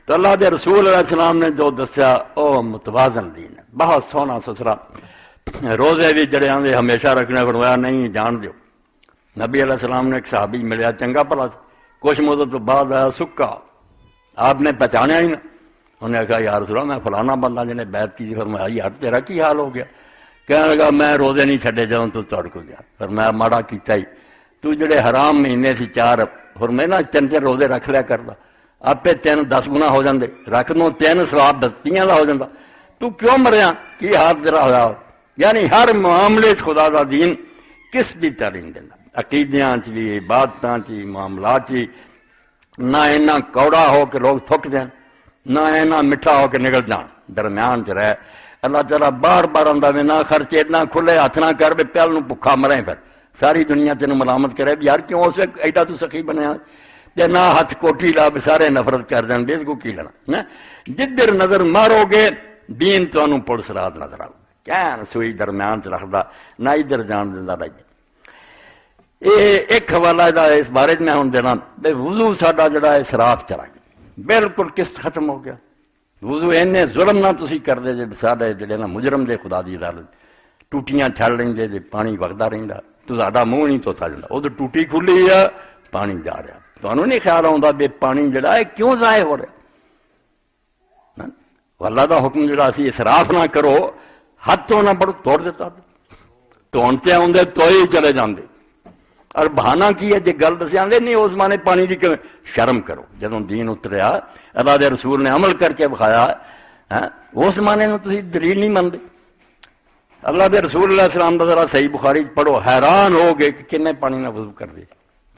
تو اللہ دے رسول علیہ السلام نے جو دسیا وہ متوازن دین ہے، بہت سونا ستھرا۔ روزے بھی جڑے آندے ہمیشہ رکھنے، فرمایا نہیں جان دیو۔ نبی علیہ السلام نے ایک صحابی ملیا چنگا بھلا، کچھ مدت تو بعد آیا سکا، آپ نے پہچانیا ہی نہ، انہوں نے کہا یا رسول اللہ میں فلانا بندہ جنہیں بیعت کی، فرمایا یار تیرا کی حال ہو گیا؟ کہنے لگا میں روزے نہیں چھڈے جاؤں تو تڑ کو گیا، فرمایا ماڑا کیتا ہی، تو جڑے حرام مہینے سی 4 فرمایا نا 3 روزے رکھ لیا کردا، آپے 3 10 گنا ہو جاندے، رکھ دوں 3 ثواب 10 دا ہو جاندا، تو کیوں مریا؟ کی ہاتھ تیرا ہویا؟ یعنی ہر معاملے خدا دا دین کس بھی تعلیم دینا، عقیدیاں چ بھی، عبادتاں چ، معاملات چ، نہ اینا کوڑا ہو کہ لوگ تھک جائیں، نہ اینا میٹھا ہو کہ نکل جان، درمیان چ رہے۔ اللہ تعالیٰ بار بار آندا وے نہ خرچے اتنا کھلے ہاتھ نہ کر بھی پہل نو بھکھا مرے، پھر ساری دنیا تینوں ملامت کرے بھی یار کیوں اس وقت ایڈا تو سخی بنیا، تے نہ ہاتھ کوٹھی لا بھی سارے نفرت کر دیں، بے کو کی لینا۔ جدھر نظر مارو گے دین تانوں پل صراط نظر آؤ، کیا سوئی درمیان چ رکھدا، نہ ادھر جان دیندا بھائی۔ ایک حوالہ اس بارے میں ہوں دینا، وضو ساڈا جڑا اسراف چلا گیا، بالکل قسط ختم ہو گیا۔ وضو اینے ظلم نہ تسی کر دے جے ساڈے جڑے نا مجرم دے خدا دی عدالت، ٹوٹیاں چھڑ لیندے جے پانی وگدا رہندا، تو ساڈا منہ نہیں دھوتا جاندا، او تے ٹوٹی کھلی ہے پانی جا رہا، تانوں نہیں خیال آوندا بے پانی جڑا ہے کیوں ضائع ہو رہا؟ اللہ دا حکم جڑا سی اسراف نہ کرو، ہاتھ تو نہ بڑھ توڑ دیتا، دھونتے آندے تو ہی چلے جاندے۔ اور بہانہ کی ہے جی گل دسے آندے نہیں اس زمانے پانی دی شرم کرو، جدوں دین اتریا اللہ دے رسول نے عمل کر کے بکھایا، اس زمانے نو تسی دلیل نہیں مندے۔ اللہ دے رسول علیہ السلام دا ذرا صحیح بخاری پڑھو، حیران ہو گئے کہ کنے پانی نہ وضو کر دے،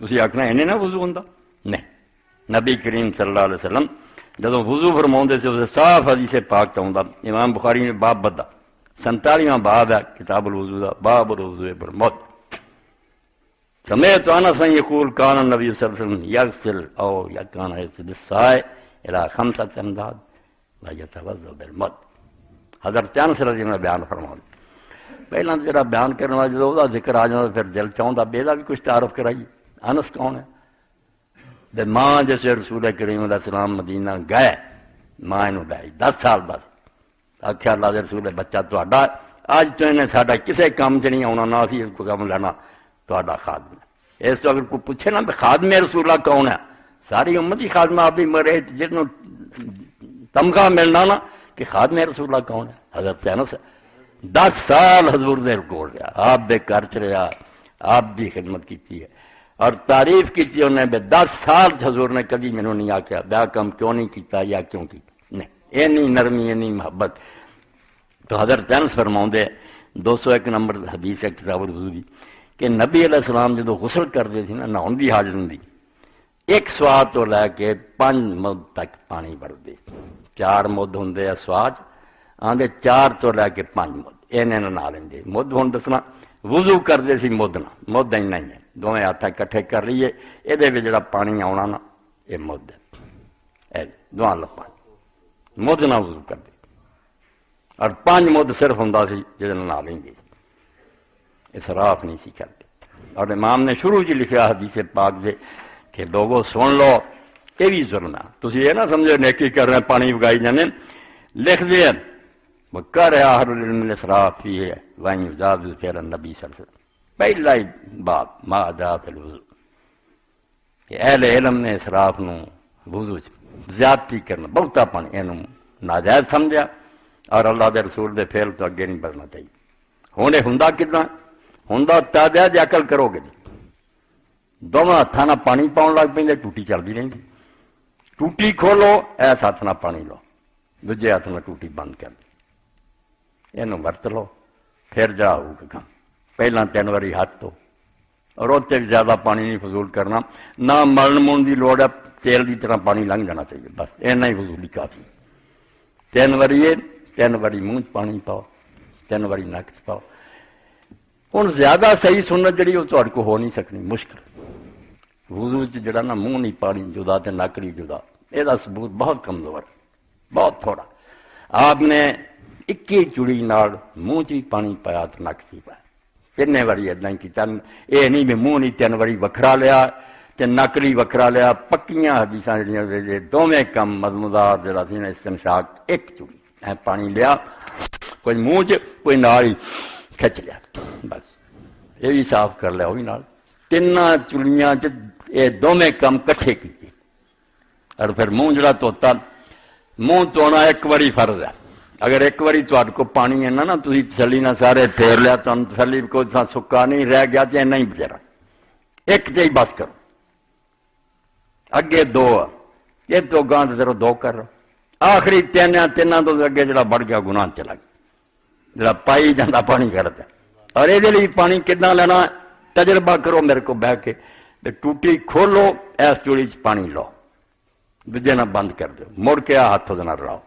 تسی آکھنا اینے نہ وضو ہوندا؟ نہیں، نبی کریم صلی اللہ علیہ وسلم جدوں وضو فرماؤندے سے اسے صاف حدیث پاک چ ہوندا، امام بخاری نے باب بدھا 47واں باب ہے کتاب الوضو دا، باب الوضو بالمد۔ سمعت انس یقول کان النبی صلی اللہ علیہ وسلم یغسل او کان یغسل بالصاع الى 5 امداد ويتوضا بالمد۔ حضرت انس رضی اللہ عنہ بیان فرماؤ، پہلا جڑا بیان کرنے والا جدوں دا ذکر آ جاندا پھر دل چاہندا بے دا بھی کچھ تعارف کرائیے، انس کون ہے؟ تے ماں جیسے رسول کریم علیہ السلام مدینہ گئے، ماں نو لائی 10 سال بعد، آخیا اللہ دے رسول بچہ تہاڈا اج تو انہیں ساڈا کسے کام چ نہیں آنا، نہ اسی اس کو کام لینا، تہاڈا خادم ہے۔ اس تو اگر کوئی پوچھے نا خادم رسول اللہ کون ہے، ساری امت ہی خادم آپ بھی مرے، جنوں تمغہ ملنا نا کہ خادم رسول اللہ کون ہے، حضرت انس 10 سال حضور دے کول رہا، آپ دے گھر چ رہا، آپ دی خدمت کیتی ہے۔ اور تعریف کی تھی انہیں بے 10 سال حضور نے کبھی مینوں نہیں آکھیا بیا کم کیوں نہیں کیتا یا کیوں کی نہیں اینی نرمی اینی محبت تو حضرت انس فرماؤندے 201 نمبر حدیث ہے کتاب الوضو دی کہ نبی علیہ السلام جدو غسل کرتے تھے نا نہاؤن دی حاجت ہوندی ایک سواد تو لے کے 5 مد تک پانی بڑھتے 4 مد ہوندے اسواج آندے 4 تو لے کے 5 مد اینے نہ لیندے مد ہن دسنا وضو کرتے سی مد نہ مد اینا ہی ہے دونوں ہاتھ کٹھے کر لیے یہ جڑا پانی آنا نا یہ مد ہے دواں لپا مد نہ وضو کرتے اور 5 مد صرف ہوں سی جہاں نہ لیں گے اسراف نہیں سی کرتے اور امام نے شروع چ لکھا حدیث پاک دے کہ لوگوں سن لو یہ بھی ظلم ہے تھی یہ نہ سمجھو نیکی کر رہے پانی وگائی جانے لکھ دے کر آخر العلم الاسراف ہی ہے وہیں یزاد فعل النبی صلی اللہ علیہ وسلم پہلا ہی بات ما جاء فی الوضو کہ اہل علم نے اسراف نو وضو زیادتی کرنا بہتا پانی اینو ناجائز سمجھا اور اللہ دے رسول دے فعل تو اگے نہیں بڑھنا چاہیے ہونے ہوندا کتنا ہوندا تازہ جی عقل کرو گے دونوں ہاتھاں نال پانی پاؤن لگ پیندے ٹوٹی چلدی رہندی ٹوٹی کھولو ایس ہاتھ نال پانی لو دوجے ہاتھ نال ٹوٹی بند کر دو اینو ورت لو پھر جا ہوگا کام پہلا 3 واری ہاتھ تو اور اتنے بھی زیادہ پانی نہیں فضول کرنا نہ ملن من کی لوڑ ہے تیل کی طرح پانی لنگ جانا چاہیے بس اینا ہی فضولی کافی 3 واری 3 واری منہ پانی پاؤ 3 واری نک پاؤ ہوں زیادہ صحیح سنت جڑی وہ تہاڈے کو ہو نہیں سکنی مشکل وضو جڑا نا منہ نہیں پانی جدا تے نک نہیں جدا یہ ثبوت بہت کمزور بہت تھوڑا آپ نے 21 چڑی نال منہ چ پانی پایا تو نک چ پایا 3 واری ادا ہی کیتا یہ نہیں بھی منہ نہیں 3 واری وکھرا لیا تے نکلی وکھرا لیا پکیاں حدیثاں جڑیاں دوویں کم مضمودار جڑا سی نا استنشاق ایک چڑی پانی لیا کوئی منہ چ کوئی نال ہی کھچ لیا بس یہ بھی صاف کر لیا وہ بھی نال 3 چڑیاں چ یہ دوویں کم کٹھے کیتے اور پھر منہ جڑا توتا منہ تونا 1 واری فرض ہے اگر 1 واری تہاڈے کو پانی ہے نا تسی تسلی نہ سارے پھیر لیا تمہیں تسلی کوئی سکا نہیں رہ گیا تو اینا ہی بچارا 1 تے ہی بس کرو اگے 2 یہ تو گاں ذرا 2 کر رہو آخری 3 تو اگے جڑا بڑھ گیا گناہ چلا گیا جڑا پائی جانا پانی کرتا اور یہ لیے پانی کتنا لینا تجربہ کرو میرے کو بہ کے ٹوٹی کھولو اس چوڑی چ پانی لو دوجے نہ بند کر دو مڑ کے ہاتھ نہ رلاؤ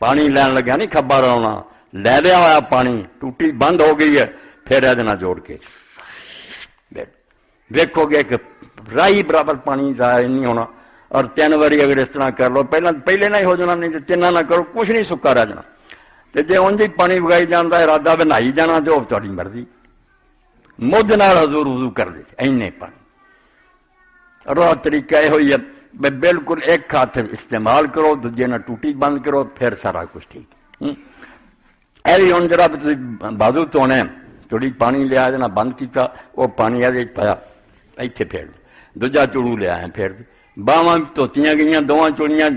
پانی لین لگیا نہیں کھبا رونا لے لیا ہوا پانی ٹوٹی بند ہو گئی ہے پھر یہ جوڑ کے دیکھو گے کہ رائی برابر پانی ضائع نہیں ہونا اور 3 واری اگر اس طرح کر لو پہلے نہ ہی ہو جانا نہیں 3 نہ کرو کچھ نہیں سکا رہ جانا تو جی انج ہی پانی وگائی جانا ارادہ بنائی جانا تو تاری مرضی مجھ نال حضور وضو کر دے اینے پانی اور طریقہ یہ ہوئی ہے بالکل 1 ہاتھ استعمال کرو دوجے نہ ٹوٹی بند کرو پھر سارا کچھ ٹھیک ایوی ہوں جرا بازو تونے چڑی پانی لیا نہ بند کیتا وہ پانی یہ پایا ایتھے پھیر دوجا چڑو لیا ہے پھیر باواں دھوتیاں گئیاں 2 چڑیاں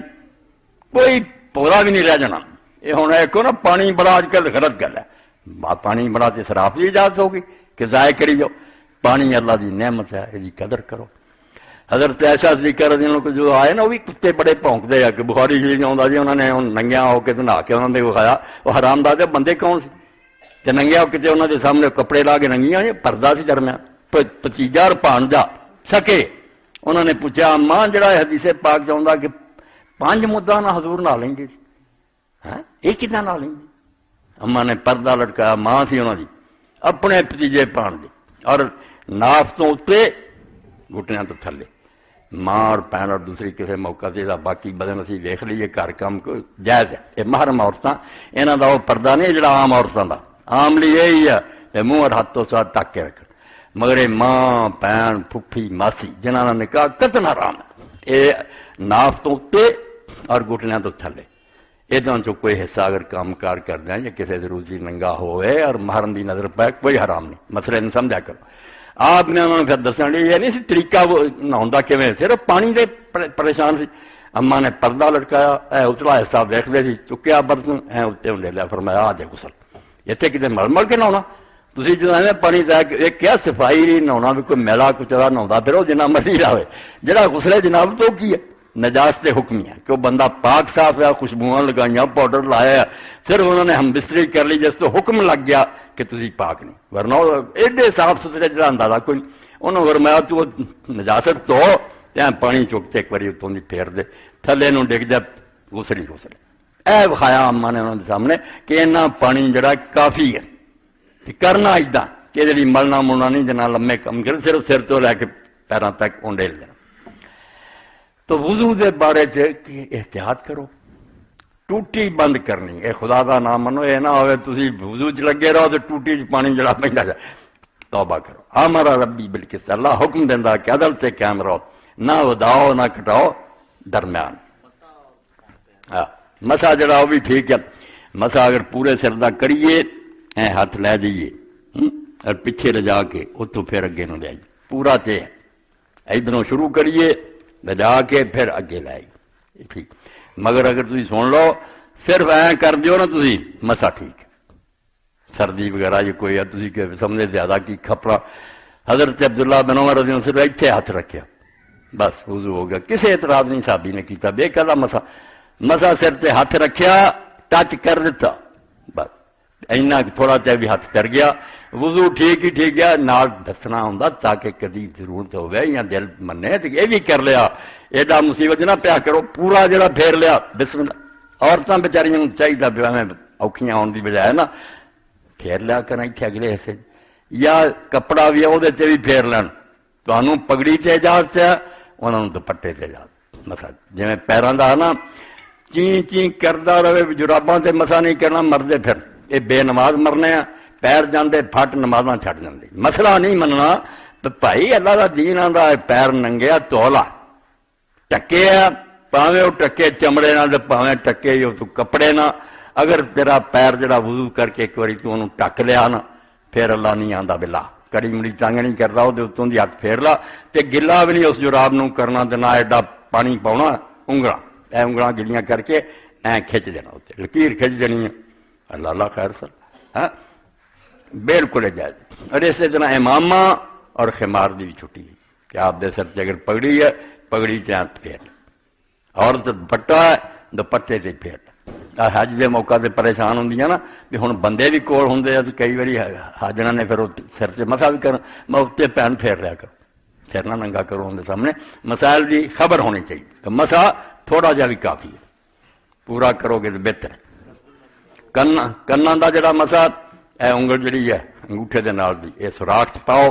کوئی پورا بھی نہیں رہ جانا یہ ہوں ایک نا پانی بڑا اج کل غلط گل ہے پانی بڑا تو سراف کی اجازت ہوگی کہ ضائع کری جاؤ پانی اللہ کی نعمت ہے یہ قدر کرو حضرت ایسا ذکر کو جو آئے نا وہ بھی کتے بڑے پونکتے ہیں کہ بخاری شریف آتا جی انہوں نے ننگیا ہو کے نہا کے انہوں نے وکھایا وہ حرام داد بندے کون سی تے ننگیا ہو کے انہوں نے سامنے کپڑے لا کے ننگیاں پردہ سی درمیان پتیجا اور بھانجا سکے انہوں نے پوچھا ماں جڑا حدیث پاک چاہتا کہ 5 مدعا نہ حضور نہ لیں گے یہ کتنا نہ لیں گے اما نے پردہ لٹکایا ماں سی انہوں کی اپنے پتیجے پان دی اور ناف تو اتنے گھٹنیاں تو تھلے ماں اور بہن اور دوسری کسی موقع سے باقی بدن اسی دیکھ لیے گھر کام کو جائز ہے یہ محرم عورتیں یہاں کا وہ پردہ نہیں جڑا عام عورتوں کا عام لی یہی ہے منہ اور ہاتھ تو ساتھ ٹک کے رکھ مگر ماں بہن پھپھی ماسی جنہوں نے نکاح قطعاً حرام ہے یہ ناف تو اتنے اور گھٹنیاں تو تھلے ادھر چ کوئی حصہ اگر کام کار کر دیں یا کسی روزی ننگا ہوئے اور محرم کی نظر پائے کوئی حرام نہیں مسئلے نے سمجھا کرو آپ نے انہوں نے پھر دسنے یہ نہیں سی طریقہ نہاؤں کیویں صرف پانی دے پریشان سی اما نے پردہ لٹکایا اے اتلا حصہ دیکھتے سی چکیا برتن اتنے لے لیا فرمایا آ جائے غسل اتنے کتنے مل مل کے نہاؤنا ਤੁਸੀਂ ਜਦੋਂ ਐਵੇਂ ਪਾਣੀ ਦਾ ਇਹ ਕਿਹਾ ਸਫਾਈ ਨਹੀਂ ਨਹਾਉਣਾ ਵੀ ਕੋਈ ਮੈਲਾ ਕੁਚਲਾ ਨਹਾਉਂਦਾ ਫਿਰ ਉਹ ਜਿੰਨਾ ਮਰਜ਼ੀ ਲਾਵੇ ਜਿਹੜਾ ਗੁਸਲੇ ਜਨਾਬ ਤੋਂ ਕੀ ਹੈ نجاست حکمی ہے کہ وہ بندہ پاک صاف ہے خوشبوئیں لگائیاں پاؤڈر لایا پھر انہوں نے ہم بستری کر لی جس تو حکم لگ گیا کہ تسی پاک نہیں ورنہ ایڈے صاف ستھرے جڑا اندازہ کوئی نہیں انہوں نے فرمایا تو نجاست تو پانی چک کے ایک باری اتوں دی پھیر دے تھلے نو ڈگ جا غسل اے بخایا اما نے انہوں نے سامنے کہ اتنا پانی جڑا کافی ہے کرنا ادا کہ جی ملنا ملنا نہیں جنا لمے کم کر صرف سر تو لے کے پیروں تک اونڈیل دینا تو وضو دے بارے کہ احتیاط کرو ٹوٹی بند کرنی اے خدا دا نام منو یہ نہ ہوئے تسی وضو چ لگے رہو تو ٹوٹی چ پانی جڑا پیندا جائے توبہ کرو ہمارا ربی بالقسط اللہ حکم دیندا کہ عدل تے قائم رہو نہ وداؤ نہ کٹاؤ درمیان مسا جڑا وہ بھی ٹھیک ہے مسا اگر پورے سر دا کریے اے ہاتھ لے جائیے اور پیچھے لجا کے اتوں پھر اگے نو لے جائیے پورا تے ادھروں شروع کریے لجا کے پھر اگے لائے ٹھیک مگر اگر تھی سن لو صرف ای کر دیو نا تھی مسا ٹھیک ہے سردی وغیرہ یہ کوئی ہے تھی کہ سمجھے زیادہ کی کھپڑا حضرت عبداللہ بن عمر رضی اللہ عنہ صرف اتنے ہاتھ رکھیا بس وضو ہو گیا کسی اعتراض نہیں صحابی نے کیتا بے کہلا مسا سر تے ہاتھ رکھیا ٹچ کر دیتا بس اینا تھوڑا چاہے بھی ہاتھ کر گیا وضو ٹھیک ہی ٹھیک ہے نال دسنا ہوں تاکہ کدی ضرورت ہو گیا یا دل منے تو یہ بھی کر لیا ایڈا مصیبت نہ پیا کرو پورا جڑا پھیر لیا بسم اللہ عورتیں بیچاریاں چاہیے بھی میں اوکھیاں آن کی بجائے نا پھیر لیا کرنا اتنے اگلے حصے یا کپڑا بھی ہے وہ بھی پھیر لین تمہوں پگڑی سے اجازت ہے انہوں دوپٹے سے اجازت مسا جی پیروں کا نا چین چین کرتا رہے جراباں سے مسا نہیں کرنا مردے پھر یہ بے نماز مرنے ہیں پیر جاندے پھٹ نمازاں چھڑ جاندے مسئلہ نہیں مننا تو بھائی اللہ کا دین آندا ہے پیر ننگیا تولا ٹکے ہے پاویں وہ ٹکے چمڑے نہ پاویں ٹکے تو کپڑے نہ اگر تیرا پیر جڑا وضو کر کے ایک باری تو انہوں ٹک لیا نا پھر اللہ نہیں آندا بلا کڑی مڑی تنگ نہیں کرتا وہ اتوں دی ہاتھ پھیر لا تے گلا بھی نہیں اس جراب نو کرنا تے نہ ایڈا پانی پاؤنا انگلاں اے انگلاں گلیاں کر کے اے کھچ دینا اتنے لکیر کھچ دینی ہے اللہ اللہ خیر سر ہاں بالکل جائز اور اسی طرح امامہ اور خمار دی بھی چھٹی ہے کہ آپ دے سر سے اگر پگڑی ہے پگڑی چاند پھیر اور دوپٹا ہے دوپٹے سے پھیر حج دے موقع سے پریشان ہوں نا بھی ہوں بندے بھی کول ہوں تو کئی باری حاجنا نے پھر سر سے مسا بھی کر میں اتنے پین پھیر لیا کروں سر نہ ننگا کرو ان کے سامنے مسائل کی خبر ہونی چاہیے تو مسا تھوڑا جہا بھی کافی ہے پورا کرو گے تو بہتر ہے کنا کا جڑا مسا اے انگل جڑی ہے انگوٹھے دے نال دی اے سوراخ پاؤ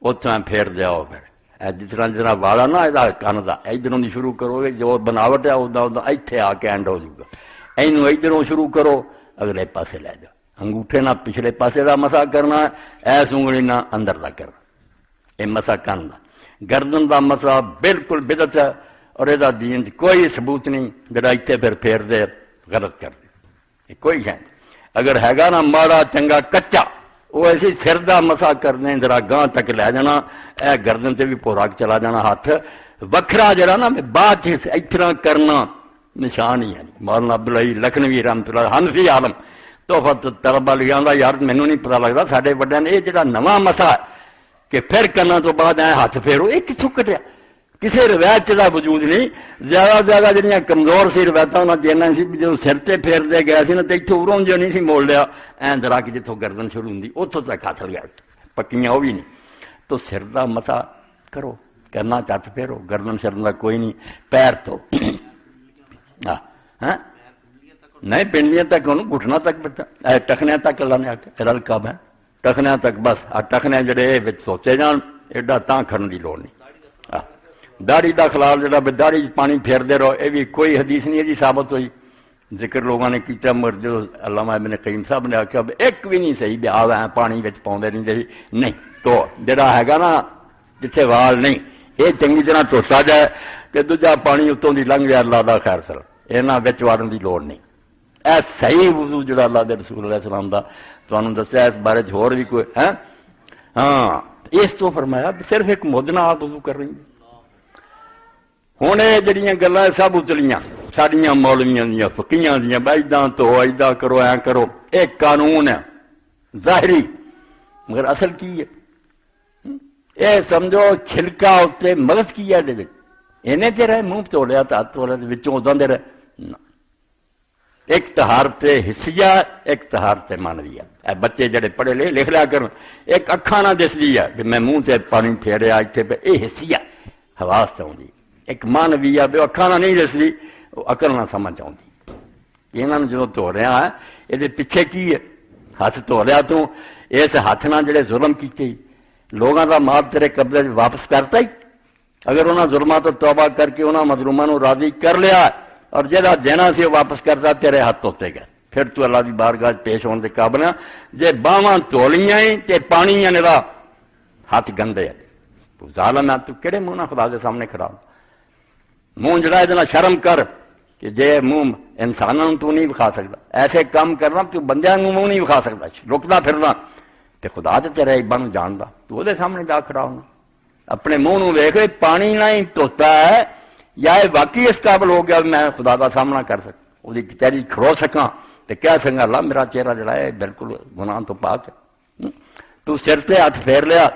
اتنا پھیر دیاؤ پھر جس طرح جنا والا نا یہ کن کا ادھروں دی شروع کرو گے جو بناوٹ ہے ادا ادا اتنے آ کے اینڈ ہو جائے گا اینو ادھروں شروع کرو اگلے پاسے لے جاؤ انگوٹھے نہ پچھلے پاسے کا مسا کرنا ایس انگلی نہ اندر کا کرنا یہ مسا کن کا گردن کا مسا بالکل بدعت ہے اور یہ دین کوئی ثبوت نہیں جڑا اتنے پھر پھیر دے غلط کر دے یہ کوئی ہے اگر ہے نا ماڑا چنگا کچا وہ ایسی سر دا مسا کرنے ذرا گاہ تک لے جانا اے گردن سے بھی پوراک چلا جانا ہاتھ وکھرا جڑا نا بعد اتنا کرنا نشان ہی ہے مولانا عبداللہ لکھنوی رحمت اللہ حنفی عالم تحفۃ الطلبہ لکھا یار مینوں نہیں پتا لگتا سارے وڈیاں نے یہ جڑا نواں مسا ہے کہ پھر کرنا تو بعد اے ہاتھ پھیرو یہ کتوں کٹیا کسی روایت کا وجود نہیں زیادہ زیادہ جہاں کمزور سی روایت انہوں نے دینا سی جب سر سے پھیرتے گئے سی نا تو اتوں اروں جو نہیں سی موڑ لیا این درا کے جتوں گردن شروع ہوتی اتوں تک ہاتھ لیا پکیاں وہ بھی نہیں تو سر کا مسا کرو کرنا چت پھیرو گردن سر کا کوئی نہیں پیر تو نہیں پنڈلیاں تک انہوں گھٹنا تک ٹخنیا تک اللہ نے رل کب ہے ٹخنیا تک بس آ ٹخنے جڑے سوچے جان ایڈا تاں کھڑن کی لوڑ نہیں داڑھی کا خلاف جڑا داڑھی پانی پھیرتے رہو یہ بھی کوئی حدیث نہیں ہے جی ثابت ہوئی ذکر لوگوں نے کیتا مگر جو علامہ ابن قیم صاحب نے آخیا ایک بھی نہیں صحیح بھی آ پانی پاؤں نہیں تو جڑا ہے نا جتنے وال نہیں یہ چنگی طرح دھوتا جائے کہ دوجا پانی اتوں کی لنਘ جائے اللہ کا خیر سر یہاں وڑن کی لوڑ نہیں اے صحیح وضو جڑا اللہ کے رسول علیہ السلام کا تمہیں دسیا اس بارے ہور بھی کوئی ہے ہاں اس تو فرمایا صرف ایک مدنا آپ وضو کر رہی ہیں ہوں یہ جہاں گلیں سب اتلیاں ساڈیاں مولویاں دیا فقیاں دیا ایدا تو ایدا کرو اے کرو ایک قانون ہے ظاہری مگر اصل کی ہے یہ سمجھو چھلکا اتنے مغز کی ہے انہیں تے رہے منہ تو لیا تو ہاتھ والے وچوں اداں دے رہے ایک طہارت حسیہ ایک طہارت مانویہ. اے بچے جڑے پڑھے لے لکھ لیا کرن ایک اکھاں نہ دس دی ہے کہ میں منہ تے پانی پھیریا اتنے پہ یہ حسیہ حواس سے آؤں. ایک مانویہ بے اکھاں نہ نہیں دس دی عقل نہ سمجھ آؤں. انہاں نوں جدوں دھو رہا ہے یہ پیچھے کی ہے ہاتھ دھو لیا تو اس ہاتھ نہ جڑے ظلم کیتے لوگاں دا مال تیرے قبضے واپس کرتا ہی اگر انہاں ظلماں تو توبہ کر کے انہاں مظلوماں نوں راضی کر لیا اور جہاں دینا سی واپس کرتا تیرے ہاتھ دھوتے گئے پھر تو اللہ کی بارگاہ پیش ہونے کے قابل ہیں. جے باواں تولیاں تے پانی نرا ہاتھ گندے ہے تو ظالم ہے تو کہڑے منہ نہ خدا کے سامنے کھڑا منہ جڑا یہ شرم کر کہ جے منہ انسانوں تو نہیں بکھا سکتا ایسے کام کرنا تو بندیاں منہ نہیں بکھا سکتا رکتا پھرنا تے خدا تے تیرے بن جاندا تو وہ سامنے جا کھڑا ہونا اپنے منہ نو ویکھ پانی نہ ہی دھوتا ہے یا یہ واقعی اس قابل ہو گیا میں خدا کا سامنا کر سکوں وہ کچہری کھڑو سکاں تو کہہ سکاں اللہ میرا چہرہ جڑا ہے بالکل گناہ تو پاک ہے. تو سر سے ہاتھ پھیر لیا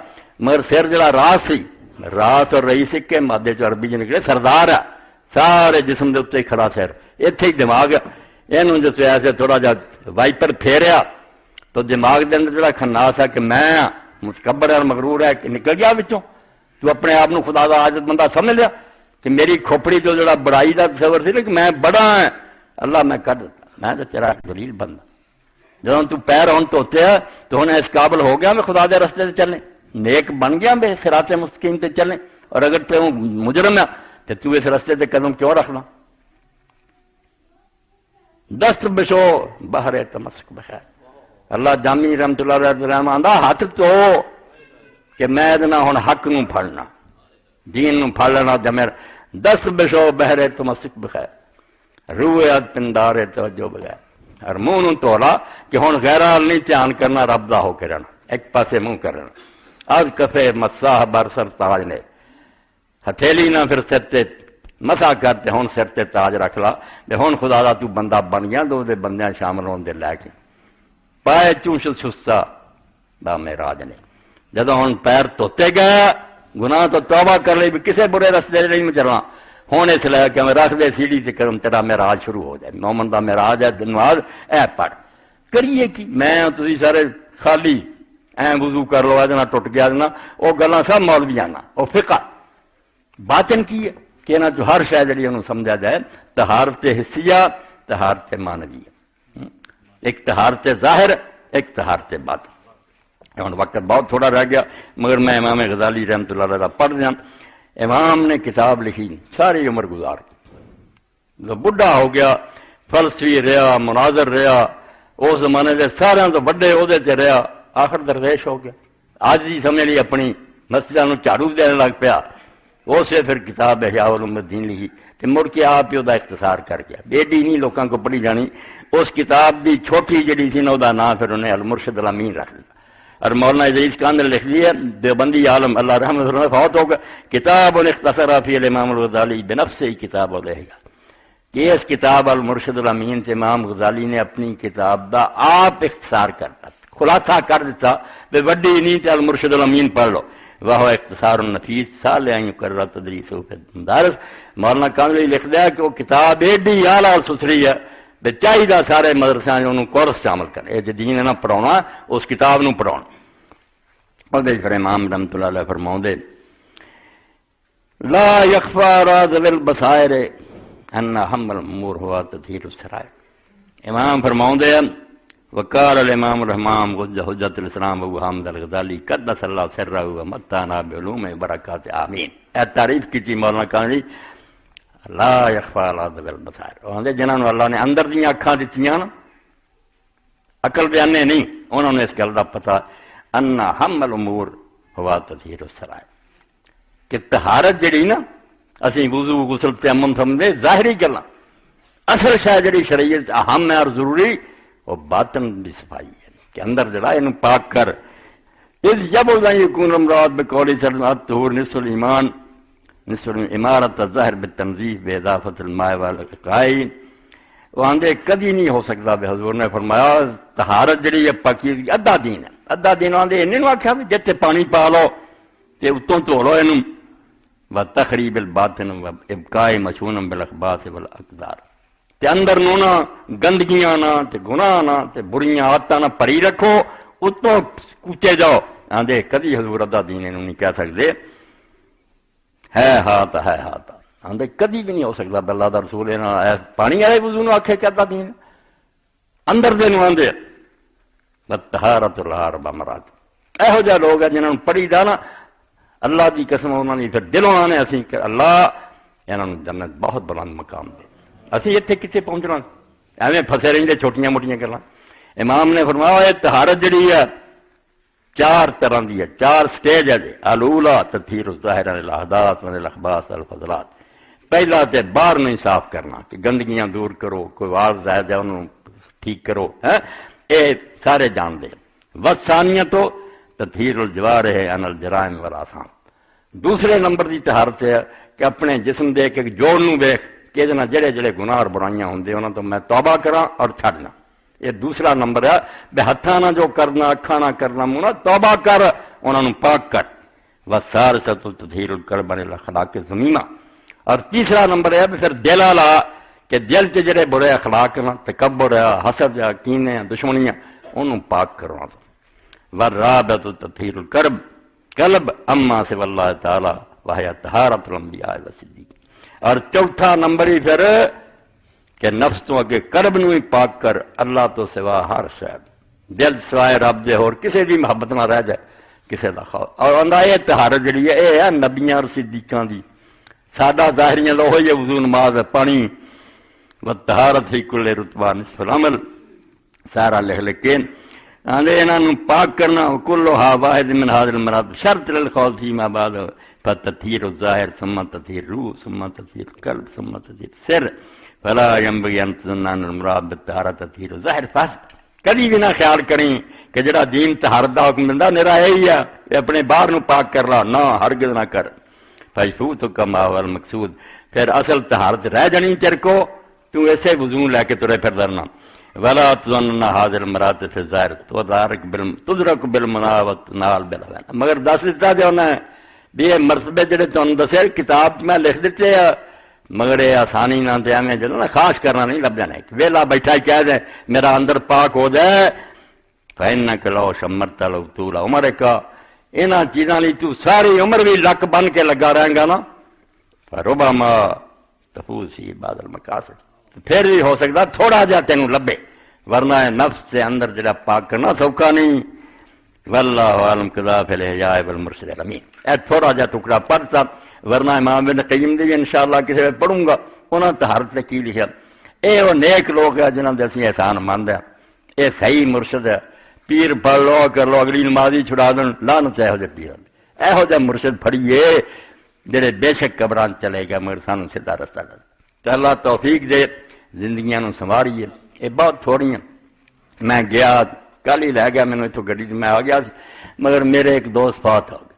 مگر سر جڑا راس سی راس اور رئی سکے مادے چ عربی چ نکلے سردار ہے سارے جسم کے اتنے کھڑا سر اتنے ہی دماغ یہ جو ایسے تھوڑا جا وائپر پھیریا تو دماغ کے اندر جڑا خناس ہے کہ میں متکبر ہے مغرور ہے کہ نکل گیا بچوں تو اپنے آپ کو خدا کا عاجز بندہ سمجھ لیا کہ میری کھوپڑی تو جڑا بڑائی کا تصور سی نا کہ میں بڑا ہاں اللہ میں کر دیتا میں تو تیرا ذلیل بندہ جب تو پیر ہوں دھوتے ہے تو ہوں اس قابل ہو گیا میں خدا دے رستے سے چلیں نیک بن گیا میں صراط مستقیم تے چلیں اور اگر تو مجرم ہے تو اس رستے تے قدم کیوں رکھنا. دست بشو بہر تمسک بخیر اللہ جامی رحمت اللہ علیہ آندا ہاتھ تو کہ میں ہوں حق نو پھڑنا دین نو پھڑ لینا جمیر دست بشو بہرے تمسک بخیر روئے پندارے توجہ بغیر اور منہ نو توڑا کہ ہوں غیرال نہیں دھیان کرنا رب دا ہو کے رہنا ایک پاسے منہ کرنا آج کفے مساح برسر تاج نے ہتھیلی نہ پھر سر تے مسا کرتے ہوں سر تے تاج رکھ لا ہوں خدا دا تو بندہ بن گیا دو دے بندیاں شامل ہونے دے لے کے پائے چوش سستا دا معراج نے جدو ہوں پیر دھوتے گئے گناہ تو توبہ کر لی بھی کسے برے رستے نہیں چلنا ہوں اس لے کہ میں رکھ دے سیڑھی سے کرم تیرا معراج شروع ہو جائے مومن دا معراج ہے دنواز اے پڑھ کریے کی میں تسی سارے خالی وضو کر لو ادنا ٹوٹ گیا ادنا وہ گلاں سب مولویاں نا وہ فقہ باطن کی ہے کہ انہاں جو ہر شے جڑی انہوں سمجھا جائے طہارت حسیہ طہارت مانویہ ایک طہارت ظاہر ایک طہارت باطن. ہوں وقت بہت تھوڑا رہ گیا مگر میں امام غزالی رحمۃ اللہ علیہ پڑھ دیا. امام نے کتاب لکھی ساری عمر گزار کی بڑھا ہو گیا فلسفی رہا مناظر رہا اس زمانے کے سارے تو بڑے عہدے سے رہا آخر درویش ہو گیا آج ہی سمجھ لی اپنی مسجدوں جھاڑو دینے لگ پیا اسے پھر کتاب احیاء علوم الدین لکھی تو مڑ کے آپ ہی وہ اختصار کر گیا بیٹی نہیں لوگوں کو پڑھی جانی اس کتاب کی چھوٹی جڑی سی نا وہ نام پھر انہیں المرشد الامین رکھ لیا اور مولانا عزیز خان نے لکھ لیا دیوبندی عالم اللہ رحمۃ اللہ فوت ہو گیا کتاب اختصر فی الامام الغزالی بنفس ہی کتاب ہو رہے گا کہ اس کتاب المرشد الامین سے امام غزالی نے اپنی کتاب دا آپ اختصار کرتا خلاصہ کر دیتا بے وڈی نہیں تے المرشد الامین پڑھ لو وہ اختصار النفیس صالح کر تدریس دارس مولانا کاملی لکھ دیا کہ وہ کتاب ایڈی اعلیٰ اور سسری ہے بے چاہیے سارے مدرسے انہوں کورس شامل کریں یہ دین نہ پڑھاؤنا اس کتاب نو پڑھاؤنا. اور پھر امام رحمۃ اللہ علیہ فرماؤں دے لا یخفا راز البصائر ان ہم الامور ہوا تطہیر السرائر. امام فرماؤں دے وقال الامام الرحمام حجت الاسلام ابو حامد الغزالی قدس اللہ سرہ ومتعنا بعلوم برکات آمین. اے تعریف کی تھی مولانا کاملی لا یخفا علی ذوی البصائر جنہوں نے اللہ نے اندر دیا اکھاں دتیاں نا عقل بیانے نہیں انہوں نے اس گل کا پتا ان ہم الامور ہوا تطہیر السرائر کہ طہارت جڑی نا اسی وضو غسل تیمم سمجھے ظاہری گلاں اصل شے جڑی شریعت اہم ہے اور ضروری وہ باطن کی صفائی ہے کہ اندر جڑا یہ پاک کر اس جب یکون امراض بقول سلمات طہور نصف الایمان نصف الامارت الظاہر بالتنظیف باضافت الماء والقائی وہ آندے کدی نہیں ہو سکتا بے حضور نے فرمایا طہارت جڑی ہے پاکیزگی ادھا دین ہے ادھا دن آدھے انہوں آخیا بھی جتے پانی پا لو تے اتوں دھو لو یہ وتخریب الباطن وابقاء مشون بالاخباث والاقدار تے اندر نو نہ گندگیاں نہ تے گناہ نہ تے بریاں عادتاں نہ پری رکھو اتوں کوچے جاؤ آندے کدی حضور ادھا دین انہوں نہیں کہہ سکتے ہے ہاتھ آندے کدی بھی نہیں ہو سکتا اللہ دا رسول پانی والے وضو نو آکھے کہ ادھا دین اندر دے نو آندے طہارت الہار بمرات یہو جہ لوگ ہیں جنہوں نے پڑھی دا نا اللہ کی قسم انہوں نے پھر دلوں آنے اسی کہ اللہ انہوں نے جنت بہت بلند مقام دے اسی اتنے کتنے پہنچنا ایویں پھسے رہتے چھوٹیاں موٹیاں گلاں امام نے فرمایا یہ طہارت جڑی ہے 4 طرح دی ہے 4 سٹیج ہے الاولا تطہیر الظاہر عن الاحداث والاخباث والفضلات پہلا تے باہر نہیں صاف کرنا کہ گندگیاں دور کرو کوئی واز زائد ہے انہوں ٹھیک کرو اے سارے جان دے وثانیہ تو تطہیر الجوارح عن الجرائم والآثام دوسرے نمبر دی طہارت ہے کہ اپنے جسم دے کے جوڑ نو ویکھ کہ جڑے جڑے گناہ اور برائیاں ہوندے انہاں تو میں توبہ کراں اور چھڈنا یہ دوسرا نمبر ہے بے ہتھاں نہ جو کرنا اکھاں نہ کرنا منہ نہ توبہ کر انہاں نوں پاک کر وسارسۃ تطہیر القلب عن الاخلاق الذمیمہ اور تیسرا نمبر ہے پھر دل والا کہ دل چ جڑے برے اخلاق نہ تکبر ہے حسد ہے کینے دشمنیاں انہوں پاک کرو والرابعۃ تطہیر القلب اما سوى اللہ تعالی وهي طہارت الانبیاء والصدیقین اور چوتھا نمبر ہی پھر کہ نفس تو اگے قلب نو ہی پاک کر اللہ تو سوا ہر شے دل سوائے رب دے اور کسی دی محبت نہ رہ جائے کسی دا خوف اور اندا یہ طہارت جڑی ہے اے ہے نبیاں اور صدیقاں دی سادہ ظاہریاں لو ہوئی وضو نماز پانی وطہارت فی کل رتبہ نصف العمل سارا لکھ لکین آندے انہاں پاک کرنا کلھا واحد من هذه المراد شرط للخوض فيما بعد فتطهير الظاهر ثم تطهير الروح ثم تطهير القلب ثم تطهير السر فلا ينبغي ان تظن ان المراد بالطہارت تطهير الظاهر فقط کبھی بھی نہ خیال کریں کہ جڑا دین طہارت دا حکم دیندا میرا یہی ہے اپنے باہر نو پاک کر لا نہ ہرگز نہ کر فیفوت کما هو المقصود پھر اصل طہارت رہ جانی تیرے کو تو ایسے وضو لے کے ترے پھر درنا ولا تظن هذا المراد في الظاهر تدرك بالمناوت نال بالوان مگر دس دیتا جو نے بھی یہ مرتبے جڑے تانوں دسے کتاب میں لکھ دیتے ہیں مگر یہ آسانی نہ تے میں جو نا خاص کرنا نہیں لب جانا ویلا بیٹھا کہہ دے میرا اندر پاک ہو جائے فإنك لو شمرت لو طول عمرك انہاں چیزاں لئی تو ساری عمر بھی لک بن کے لگا رہے گا نا فربما تفوز فی بعض المقاصد پھر بھی ہو سکتا تھوڑا جا تینوں لبے ورنہ نفس سے اندر جڑا پاک کرنا سوکھا نہیں واللہ عالم قضا فی الاحیاء والمرشد الامین اے تھوڑا جا ٹکڑا پڑھتا ورنہ امام ابن قیم دی انشاءاللہ کسی وقت پڑھوں گا انہاں طہارت نے کی لکھا اے وہ نیک لوگ ہیں جنہاں دے اسی احسان مند ہیں اے صحیح مرشد ہے پیر پڑھ لو کر لو اگلی نماز ہی چھڑا دن لعنت ایہو جے پیر ایہو جا مرشد پھڑیے جڑے بے شک قبران چلے گا مگر سانوں سیدھا رستہ دے تو اللہ توفیق دے زندگیاں نو سنواریے یہ بہت تھوڑیاں میں گیا کل ہی لے گیا مینوں اتوں گڈی میں آ گیا مگر میرے ایک دوست فوت ہو گئے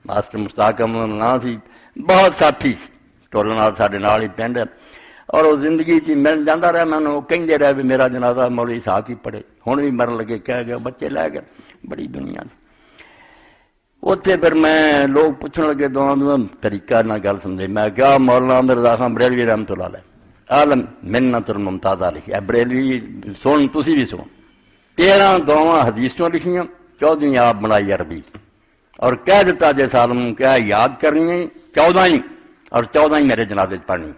ماسٹر مشتاق احمد نام سی بہت ساتھی سی ٹولے نال ساڈے نال ہی پنڈ اور وہ زندگی چ مل جاتا رہا مینوں کہندے رہے بھی میرا جنازہ مولوی اسحاق ہی پڑھے ہن بھی مرن لگے کہہ گیا بچے لے گئے بڑی دنیا اتنے پھر میں لوگ پوچھنے لگے دونوں طریقہ نہ گل سمجھے میں کیا مولانا مرزا خان بریلوی رحمت اللہ علیہ عالم منت الممتاز لکھی ہے بریلوی سن تسی بھی سن 13 دعواں حدیثوں لکھیاں 14 آپ بنائی عربی اور کہہ دیتا جے سالم کیا یاد کرنی ہے 14 ہی اور 14 ہی میرے جنازے پڑھنی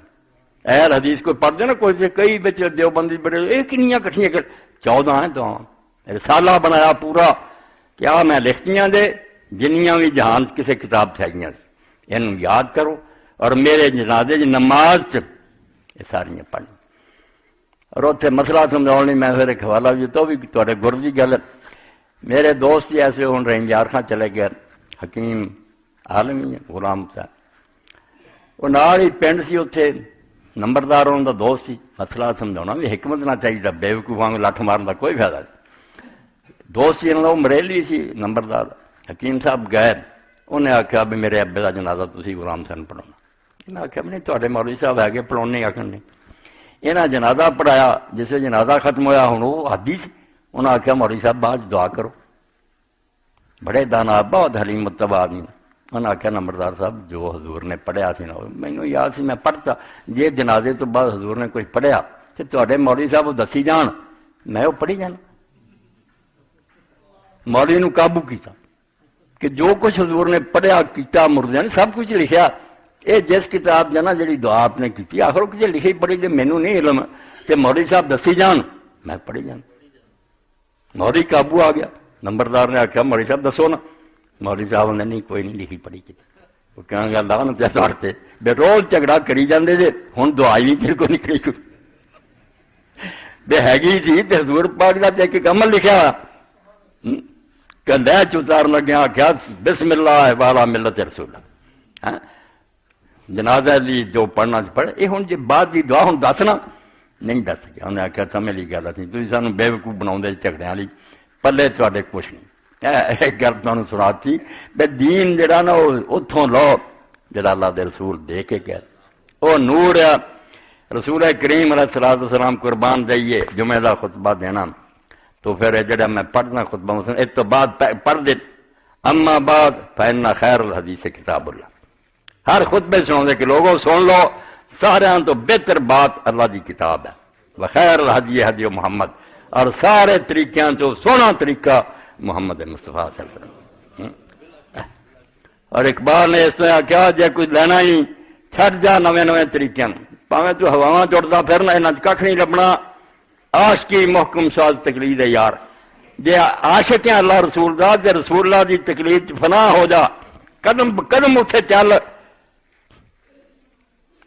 اہل حدیث کوئی پڑھتے نا کوئی کئی بچ دیوبندی بڑے یہ کنیاں کٹھیاں 14 ہیں دعواں رسالہ بنایا پورا کیا میں لکھتیاں دے جنیاں بھی جہان کسی کتاب چاہیے یہ یاد کرو اور میرے جنازے کی نماز یہ ساریاں پڑھ اور اتنے مسئلہ سمجھاؤ میں پھر ایک حوالہ بھی تو بھی تھوڑے گر کی گل میرے دوست ہی ایسے ہوں رہے یار خان چلے گئے حکیم عالمی غلام صاحب وہ نال ہی پنڈ سی اتنے نمبردار انہوں کا دوست سی مسئلہ سمجھاؤنا بھی حکمت نہ چاہیے بےوقوفاں لٹھ مارن کا کوئی فائدہ نہیں دوست سی انہوں کا مریلی سی نمبردار حکیم صاحب گئے انہیں آخیا بھی میرے ابے کا جنازہ تسی غلام صاحب پڑھاؤنا انہیں آخیا بھی نہیں تے مولوی صاحب ہے کہ پڑھاؤنے آخر نہیں انہیں جنازہ پڑھایا جسے جنازہ ختم ہوا ہوں وہ حدیث انہیں آخیا مولوی صاحب بعد دعا کرو بڑے دانا بہت حلیم متبع آدمی، انہوں نے آخیا نمبردار صاحب جو حضور نے پڑھیا سی نا مینوں یاد سی میں پڑھتا، جے جنازے تو بعد حضور نے کچھ پڑھیا تو تواڈے مولوی صاحب وہ دسی جان میں وہ پڑھی جانا۔ مولوی نو قابو کیتا کہ جو کچھ حضور نے پڑھیا کیتا مردیاں نے سب کچھ لکھیا، یہ جس کتاب جانا جڑی دعا آپ نے کی آخر کسی لکھی پڑھی جی مینوں نہیں علم کہ مولوی صاحب دسی جان میں پڑھی جانا۔ مولوی قابو آ گیا، نمبردار نے آخیا مولوی صاحب دسو نا، مولوی صاحب نے نہیں کوئی نہیں لکھی پڑھی کی، وہ کہنے گا لعنت تے سارتے بے روز جھگڑا کری جاندے جے ہن دعا ہی نہیں کو نکلی کوئی بے ہیگی تھی تے حضور پاک دا تے ایک عمل لکھیا کندہ چتار لگیا آخیا بسم اللہ والا ملت رسول اللہ، جنازہ دی جو پڑھنا پڑھے یہ ہوں جی بعد کی دعا ہوں دسنا نہیں دس گیا، انہیں آخیا سمجھ لی گل سی تھی سانو بے وقوف بنا جھگڑے والی پلے تے کچھ نہیں۔ ایک گل تمہیں سنا تھی بے دین جڑا نا وہ اتوں لو جڑا اللہ دے رسول دے کے گیا وہ نور ہے۔ رسول کریم علیہ السلام قربان دئیے جمعہ کا خطبہ دینا تو پھر جڑا میں پڑھنا خطبہ اس تو بعد پڑھ دے اما بعد فإن خیر الحدیث کتاب اللہ، ہر خطبے سنا دے کہ لوگوں سن لو سارے تو بہتر بات اللہ دی کتاب ہے، وخیر الحدی ہدی محمد، اور سارے طریقے تو سونا طریقہ محمد مصطفیٰ صلی اللہ علیہ وسلم۔ اور اقبال نے اس طرح کیا جے کچھ لینا ہی چھٹ جا نویں نویں طریقے پاویں تو ہواواں چڑھتا پھرنا انہاں کھ نہیں لبنا، عاشقی محکم ساز تقلید یار، جے عاشق ہیں اللہ رسول دا تے رسول اللہ دی تقلید فنا ہو جا، قدم قدم اٹھے چل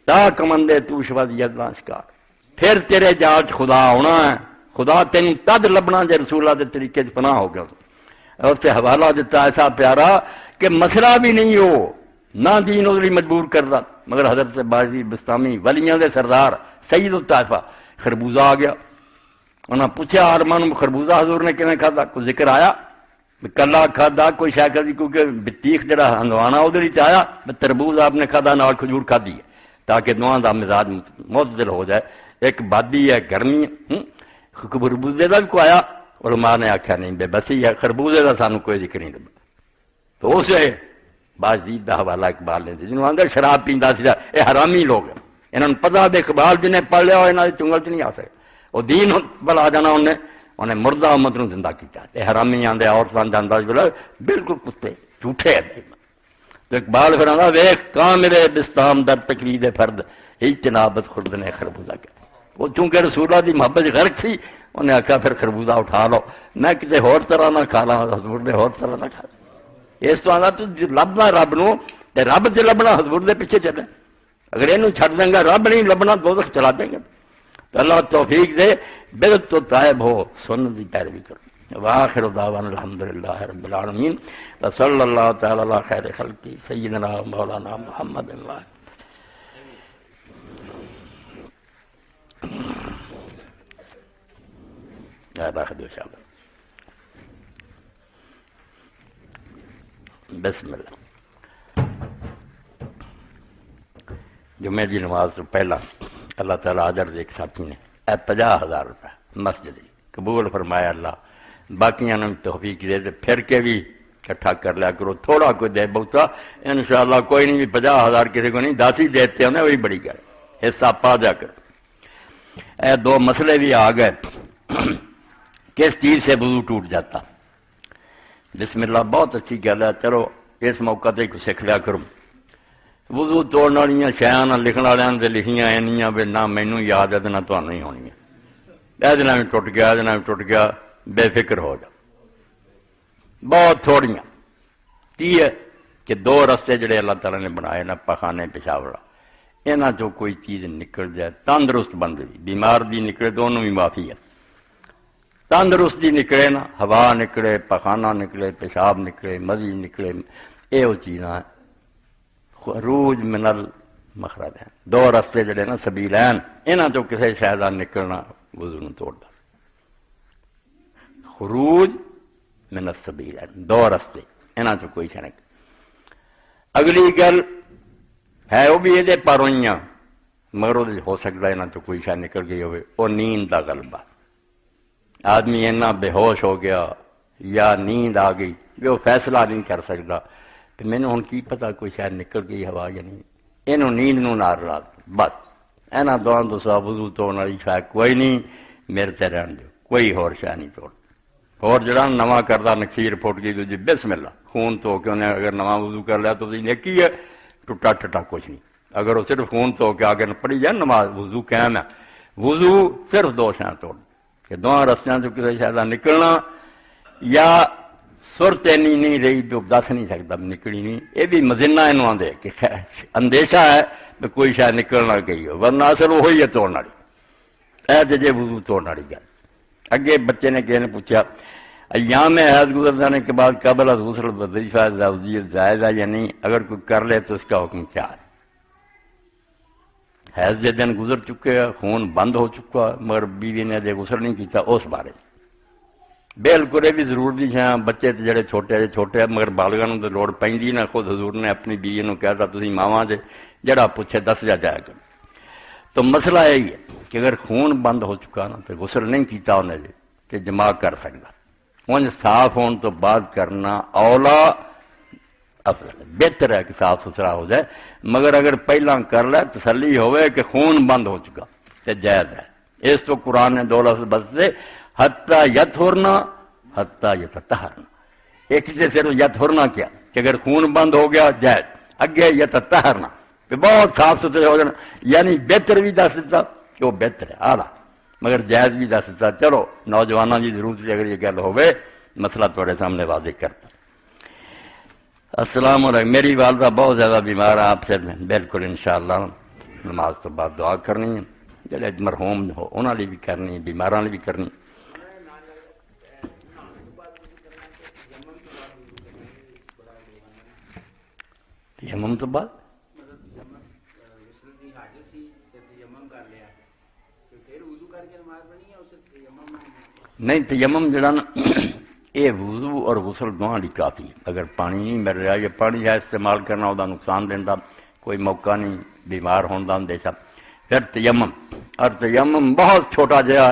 تا کمندے تو شوادیت دا شکار، پھر تیرے جاچ خدا ہونا ہے، خدا تین تد لبنا جے رسول اللہ دے طریقے چ فنا ہو گیا۔ اور سے حوالہ دیتا ایسا پیارا کہ مسئلہ بھی نہیں ہو نہ دین ادھر مجبور کردا، مگر حضرت بازی بستامی ولیاں دے سردار سید الطائفہ خربوزہ آ گیا، انہاں پوچھا آرمان خربوزہ حضور نے کیویں کھادا، کوئی ذکر آیا کلا کھادا کوئی شے کھادی کیونکہ بطیخ جڑا ہندوانا ادھر ہی آیا، تربوز آپ نے کھادا نال کھجور کھادی ہے تاکہ دونوں دا مزاج معتدل ہو جائے، ایک بادی ہے گرمی ہے، خربوزے دا بھی کو آیا علماء نے آخیا نہیں بے بسی ہے خربوزے دا سانو کوئی ذکر نہیں لگا، تو اسے بازید دا حوالہ اقبال نے جنہوں آدھا شراب پیندا سی یہ حرامی لوگ ہیں، انہوں نے پتا دے اقبال جنہیں پڑھ لیا انہوں نے چنگل چ نہیں آ سکے، وہ دین بلا جانا انہیں مردہ امت نو زندہ کیتا، حرامی آدھے عورتوں جانا بالکل کتے جھوٹے ہے۔ تو اقبال پھر آدھا ویخ کہاں میرے بستام در تقلید فرد اجتنابت خرد نے خربوزہ کیا، وہ چونکہ رسولہ دی محبت غرق سی انہیں آخیا پھر خربوزہ اٹھا لو میں کسی ہور طرح نہ کھا لا حضور نے ہور طرح نہ کھا، اس تو آدھا تو لبنا رب نو تے رب سے لبنا حضور دے پیچھے چلے، اگر یہ چھڈ دیں گا رب نہیں لبنا دوزخ چلا دیں گے، تو اللہ توفیق دے بدعت تو تائب ہو سنت دی پیروی کرو۔ وآخر دعوانا الحمدللہ رب العالمین وصلی اللہ تعالی علی خیر خلقی سیدنا مولانا محمد اللہ۔ بسم اللہ۔ جمعے کی نماز تو پہلا اللہ تعالیٰ حضر ایک ساتھی نے 50,000 روپے مسجد قبول فرمایا اللہ، باقیاں نے توفیق دے دے پھر کے بھی اکٹھا کر لیا کرو، تھوڑا کوئی دے بہتا انشاءاللہ کوئی نہیں، 50,000 کسی کو نہیں 10 ہی دیتے ہونے وہی بڑی گل، حصہ پا جا کر۔ اے دو مسئلے بھی آ گئے، کس چیز سے وضو ٹوٹ جاتا؟ بسم اللہ بہت اچھی گل ہے، چلو اس موقع تے کچھ سیکھ لیا کرو۔ وضو توڑنے والی شیاں نہ لکھن والوں نے لکھیاں اینیاں بھی نہ مینوں یاد ہے نہ تمہیں ہی ہونی، یہ بھی ٹوٹ گیا یہ بھی ٹوٹ گیا، بے فکر ہو جا۔ بہت تھوڑیاں کی ہے کہ دو رستے جڑے اللہ تعالیٰ نے بنائے نا پخانے پیشاورا، یہاں چو کوئی چیز نکل جائے تندرست بن گئی، بیمار دی نکلے دونوں بھی معافی ہے، تندرست دی نکلے نا ہوا نکلے پخانہ نکلے پیشاب نکلے مزی نکلے، یہ چیزاں خروج من المخرج ہیں، دو رستے جڑے نا سبیلین، یہاں چو کسی شے دا نکلنا وضو نوں توڑدا، خروج من السبیلین دو رستے یہاں چو کوئی شے نہیں۔ اگلی گل ہے وہ بھی یہ پر ہوئی مگر وہ ہو سکتا یہاں چو کوئی شے نکل گئی ہوئے، وہ نیند کا غلبہ، آدمی اینا بے ہوش ہو گیا یا نیند آ گئی بھی وہ فیصلہ نہیں کر سکتا کہ مینوں ہن کی پتا کوئی شاید نکل گئی ہوا یا نہیں، اینوں نیند نوں نہ رلا بس اینا دعاں تو سوا وضو توڑن والی شاید کوئی نہیں، میرے تے رہن دیو، کوئی ہور شاید نہیں توڑ اور جڑا نواں کردا نکسیر پھٹ گئی تو جی بسم اللہ خون تو کہ انہیں اگر نواں وضو کر لیا تو نیکی ہے، ٹوٹا ٹٹا کچھ نہیں، اگر وہ صرف خون تو کے آگے پڑھی جائے نماز وضو قائم ہے، وضو صرف دو شاید توڑ کہ دونوں رستیاں تو کسی شاید نکلنا یا سرت اینی نہیں رہی جو دس نہیں سکتا نکلی نہیں، یہ بھی مزنہ انہوں آدھے کہ اندیشہ ہے کہ کوئی شاید نکلنا گئی ہو، ورنہ اصل وہی ہے توڑنے والی اے جے وضو توڑنے والی گل۔ اگے بچے نے کسی نے پوچھا ایام حیض گزر جانے کے بعد قبل از غسل وظیفہ زوجیت جائز ہے یا نہیں، اگر کوئی کر لے تو اس کا حکم کیا ہے؟ حیض کے دن گزر چکے خون بند ہو چکا مگر بیوی نے اجے غسل نہیں کیتا، اس بارے بالکل یہ بھی ضروری ہے، بچے جڑے چھوٹے مگر بالغاں نوں تے لوڑ پیندی نہ، خود حضور نے اپنی بیوی نوں کہتا تسی ماواں جے جڑا پوچھے دس جایا کرو۔ تو مسئلہ یہی ہے کہ اگر خون بند ہو چکا نا تو غسل نہیں کیتا انہیں جے کہ جماع کر سکتا، انج صاف ہون تو بعد کرنا اولا افضل ہے، بہتر ہے کہ صاف ستھرا ہو جائے، مگر اگر پہلا کر لے تسلی ہوئے کہ خون بند ہو چکا تو جائز ہے۔ اس تو قرآن نے دو لفظ بس دے حتی یطہرنا حتی یتطہرنا، ایک سے صرف یطہرنا کیا کہ اگر خون بند ہو گیا جائز، اگے یتطہرنا کہ بہت صاف ستھرے ہو جانا، یعنی بہتر بھی دس دیتا کہ وہ بہتر ہے اعلیٰ، مگر جائز بھی دس دیتا۔ چلو نوجوانوں کی ضرورت ہے اگر یہ گل ہوئے مسئلہ تھوڑے سامنے واضح کرتا۔ السلام علیکم، میری والدہ بہت زیادہ بیمار ہے، آپ سے بالکل انشاءاللہ نماز تو بعد دعا کرنی ہے، جڑے مرحوم ہو انہوں نے بھی کرنی، بیماراں نے بھی کرنی۔ یمم تو بعد نہیں، تیمم جڑا نا یہ وضو اور غسل دونوں لی کافی ہے، اگر پانی نہیں مل رہا یا پانی ہے استعمال کرنا وہ نقصان دینا کوئی موقع نہیں، بیمار ہونے کا اندیشہ، پھر تیمم، اور تیمم بہت چھوٹا جہا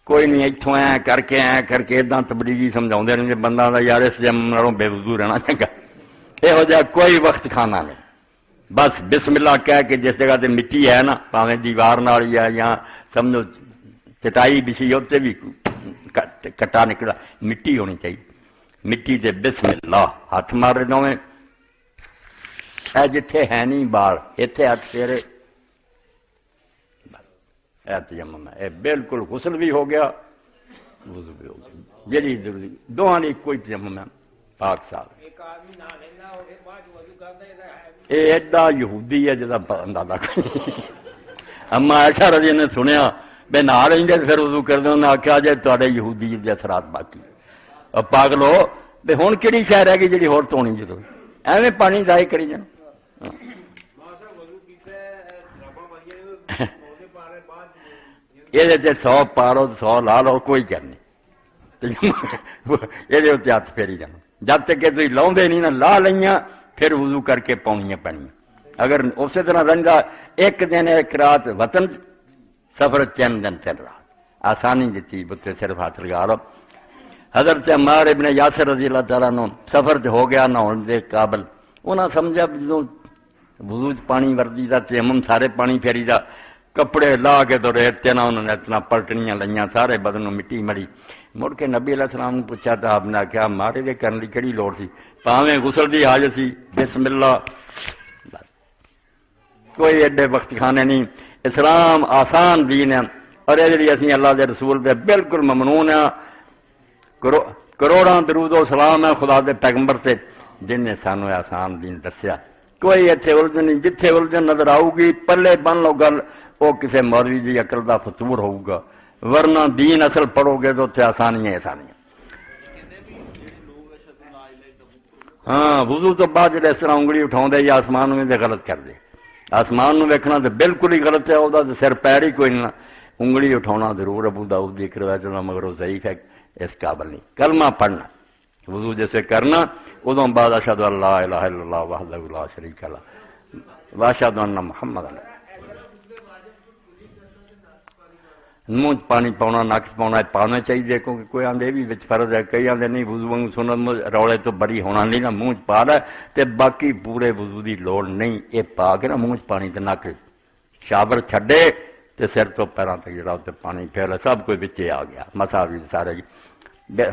کوئی نہیں اتوں کر کے اداں تبلیغی سمجھا رہے بندہ دا یار اس تیمم نالوں بے وضو رہنا چنگا، یہو جہا کوئی وقت کھانا نہیں، بس بسم اللہ کہہ کے جس جگہ تے مٹی ہے نا پاویں دیوار نال یا سمجھو چٹائی بچھی اتنے بھی کٹا نکلا مٹی ہونی چاہیے، مٹی تے بسم اللہ ہاتھ مارے دونیں، اے جتھے ہے نہیں بال اتنے ہاتھ پھیرے، اے تیمم ہے، اے بالکل غسل بھی ہو گیا وضو بھی ہو گیا، جی ضروری دونوں نے کوئی تیمم ہے پاک صاحب۔ یہ ایڈا یہودی ہے جدا اندازہ اما عائشہ رضی نے سنیا بے نہ رہیں گے پھر وضو کر دیں، انہیں آخیا جائے تے یہودی کے اثرات باقی اور پاگلو بے ہوں کہڑی شہر ہے گی جی ہور دھونی ضرور ایویں پانی ضائع کری جانا۔ یہ 100 پارو 100 لا لو کوئی گل نہیں، یہ ہاتھ پھیری جانا جب تک کہ تھی لاؤ نہیں نا لا لیا پھر وضو کر کے پاؤنیاں پڑنیاں، اگر اسی طرح رنگا ایک دن ایک رات وطن سفر 3 دن 3 رات آسانی دیتی بتے صرف ہاتھ لگا لو۔ حضرت عمار ابن یاسر رضی اللہ تعالیٰ نو سفر ہو گیا نہ ہونے دے قابل، انہاں سمجھا جدوں وضو پانی وردی دا تیمم سارے پانی پھیری دا کپڑے لا کے تو ریت تے نہ انہوں نے اتنا پلٹنیاں لئیاں سارے بدن نو مٹی مڑی، مڑ کے نبی علیہ السلام نے پوچھا تو آپ نے کہا مارے دے کرنے کی کہڑی لوڑ سی، پاویں غسل دی حاجت سی بسم اللہ، کوئی ایڈے وقت کھانے نہیں، اسلام آسان دین ہے اور یہ جی اسی اللہ دے رسول دے بالکل ممنون ہیں، کروڑاں درود و سلام ہے خدا دے پیغمبر سے جن نے سانو آسان دین دسیا، کوئی اتنے الجھن نہیں، جتھے الجھن نظر آؤ گی پلے بن لو گل وہ کسی مولوی دی عقل دا فطور ہوگا، ورنہ دین اصل پڑھو گے تو اتنے آسانیاں آسانیاں۔ ہاں وضو تو بعد جب اس طرح انگلی اٹھاؤ دے یا آسمان میں دے غلط کر دے، آسمان نو ویکھنا تو بالکل ہی غلط ہے، وہ سر پیر ہی کوئی نہ، انگلی اٹھانا ضرور ابو داؤد دی روایت مگر وہ ضعیف ہے، اس قابل نہیں۔ کلمہ پڑھنا وضو جیسے کرنا ادوں بعد اشہد ان لا الہ الا اللہ وحدہ لا شریک لہ واشہد ان محمد منہ پانی پاؤنا نک پاؤنا چاہیے کیونکہ کوئی آدھے بھی فرض ہے کئی آدھے نہیں وضو وانگو سنت رولے تو بری ہونا نہیں نا منہ پا لے تے باقی پورے وضو دی لوڑ نہیں یہ پا کے نا منہ پانی تے نک شاور چھڈے تے سر تو پیراں تک جڑا تے پانی پھیلا سب کوئی بچے آ گیا مسا بھی سارے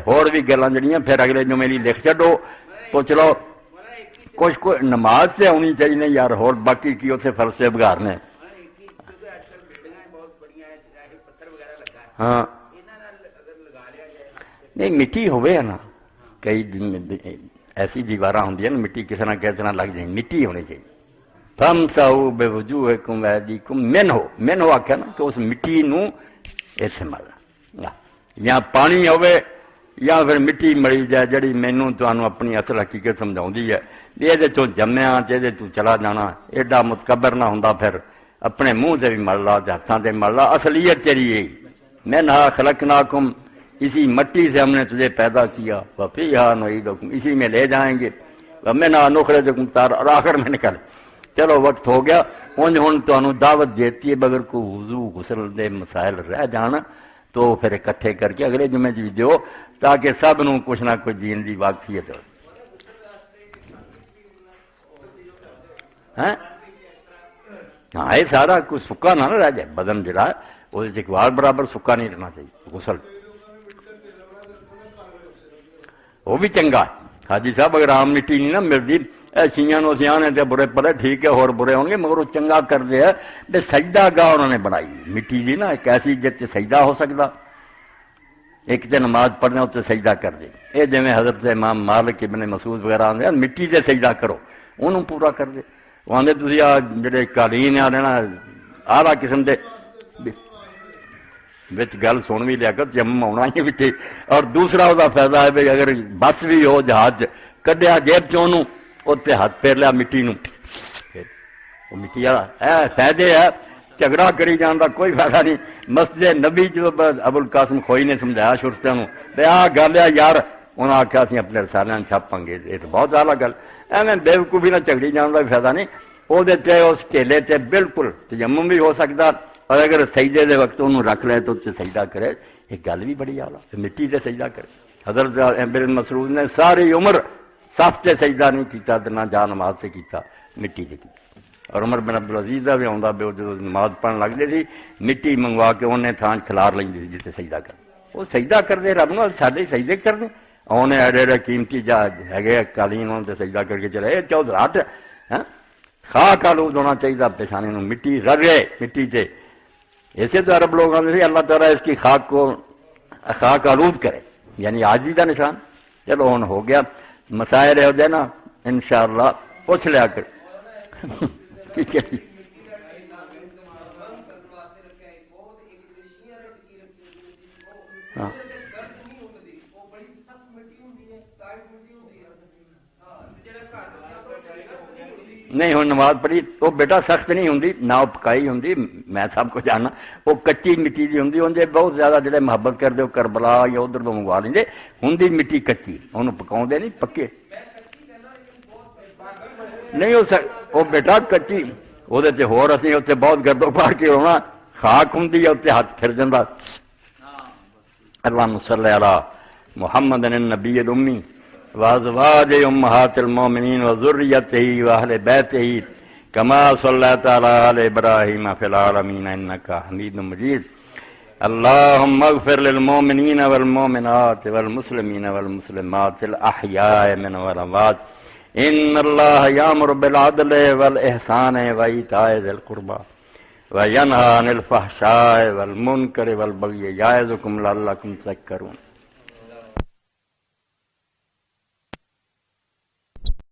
ہور بھی گلاں جڑیاں پھر اگلے جمعے لی لکھ چھڈو پوچھ لو کچھ کوئی نماز سے ہونی چاہیے یار ہور باقی کی اتنے فلسفے بگارنے ہاں نہیں مٹی ہوئے نا کئی ایسی دیوار ہوں نا مٹی کسی نہ کسی طرح لگ جائیں مٹی ہونی چاہیے تم ساؤ بے وجوہکم ویدیکم من ہو آخیا نا کہ اس مٹی نو استعمال یا پانی ہوئے یا پھر مٹی ملی جائے جڑی مینوں تمہیں اپنی اصل حقیقت سمجھاؤندی ہے یہ تو جمیا یہ تو چلا جانا ایڈا متکبر نہ ہوندا پھر اپنے منہ سے بھی مل لا ہاتھوں سے مل لا اصلیت تیری ہے میں نہ خلقناکم اسی مٹی سے ہم نے تجھے پیدا کیا وفیہا نعیدکم اسی میں لے جائیں گے ومنھا نخرجکم تارہ اور آخر میں نکل چلو وقت ہو گیا ہن تمہیں دعوت دیتی ہے بغیر کو وضو غسل دے مسائل رہ جان تو پھر اکٹھے کر کے اگلے جمعے بھی دیو تاکہ سب نو کچھ نہ کچھ دین دی واقفیت ہو ہاں یہ سارا کچھ سکا نہ رہ جائے بدن جڑا وہ وال برابر سکا نہیں رہنا چاہیے غسل وہ بھی چنگا حاجی صاحب اگر عام مٹی نہیں نا ملتی چھیاں نو سیانے تے برے پڑے ٹھیک ہے اور برے ہوں گے مگر وہ چنگا کر دے ہے سجدہ گاہ انہوں نے بنائی مٹی دی نا ایک ایسی جت سجدہ ہو سکتا ایک تے نماز پڑھنے اتنے سجدہ کر دے یہ جی حضرت امام مالک ابن مسعود وغیرہ آدھے مٹی سے سجدہ کرو انہوں پورا کر دے وہ آدھے تھی آ جڑے قالین آ نا آلہ قسم دے گل سن بھی لیا کر جم آنا ہی بچے اور دوسرا وہ فائدہ ہے بھائی اگر بس بھی ہو جہاز کڈیا جیب چوں اتنے ہاتھ پھیر لیا مٹی نو وہ مٹی والا فائدے ہے جھگڑا کری جان کا کوئی فائدہ نہیں مسجد نبی جو ابو القاسم کھوئی نے سمجھایا شرطیاں آ گل ہے یار انہیں آخیا اِسی اپنے رسالے چھاپاں گے یہ تو بہت زیادہ گل ایویں بےوقوفی نہ جھگڑی جان کا بھی فائدہ نہیں وہ اس ٹھیلے سے بالکل تجمم بھی ہو سکتا اور اگر سجدے دے وقت انہوں رکھ لے تو سجدہ کرے ایک گل بھی بڑی آلہ مٹی سے سجدہ کرے حضرت ابن مسعود نے ساری عمر صف سے سجدہ نہیں کیتا نہ جا نماز سے کیتا مٹی سے کیتا اور عمر بن عبدالعزیز کا بھی آتا جو نماز پڑھن لگتے تھی مٹی منگوا کے انہیں تھان کھلار لینی تھی جیسے سجدہ کر وہ سجدہ کرتے رب نو سارے سجدے کرنے انہیں ایڈے ایڈے قیمتی جہاز ہے قالین انہوں سجدہ کر کے چلے چودہ ہٹ خاک آلود ہونا چاہیے پیشانی نو مٹی رگے مٹی سے ایسے تو عرب لوگ آتے تھے اللہ تعالیٰ اس کی خاک کو خاک آلود کرے یعنی عاجزی کا نشان چلو ہوں ہو گیا مسائل ہو جائے نا انشاءاللہ پوچھ لیا کر ٹھیک ہے جی ہاں نہیں ہوں نماز پڑھی وہ بیٹا سخت نہیں ہوں نہ وہ پکائی ہوں میں سب کو جاننا وہ کچی مٹی کی ہوں اندر بہت زیادہ جڑے محبت کرتے ہو کربلا یا ادھر تو منگوا لیں ہوں مٹی کچی انہوں پکاؤ نہیں پکے نہیں وہ بیٹا کچی وہ ہوسی اتنے بہت گردو پا کے ہونا خاک ہوں اتنے ہاتھ پھر جاتا اللہم صلی علی محمد النبی الامی وازواج امہات المومنین وذریتہ واہل بیتہ کما صلیت علی آل ابراہیم فی العالمین انکا حمید مجید اللہم اغفر للمومنین والمومنات والمسلمین والمسلمات الاحیاء من والاموات ان اللہ یامر بالعدل والاحسان وایتاء ذی القربى وینہی عن الفحشاء والمنکر والبغی یعظکم لعلکم تذکرون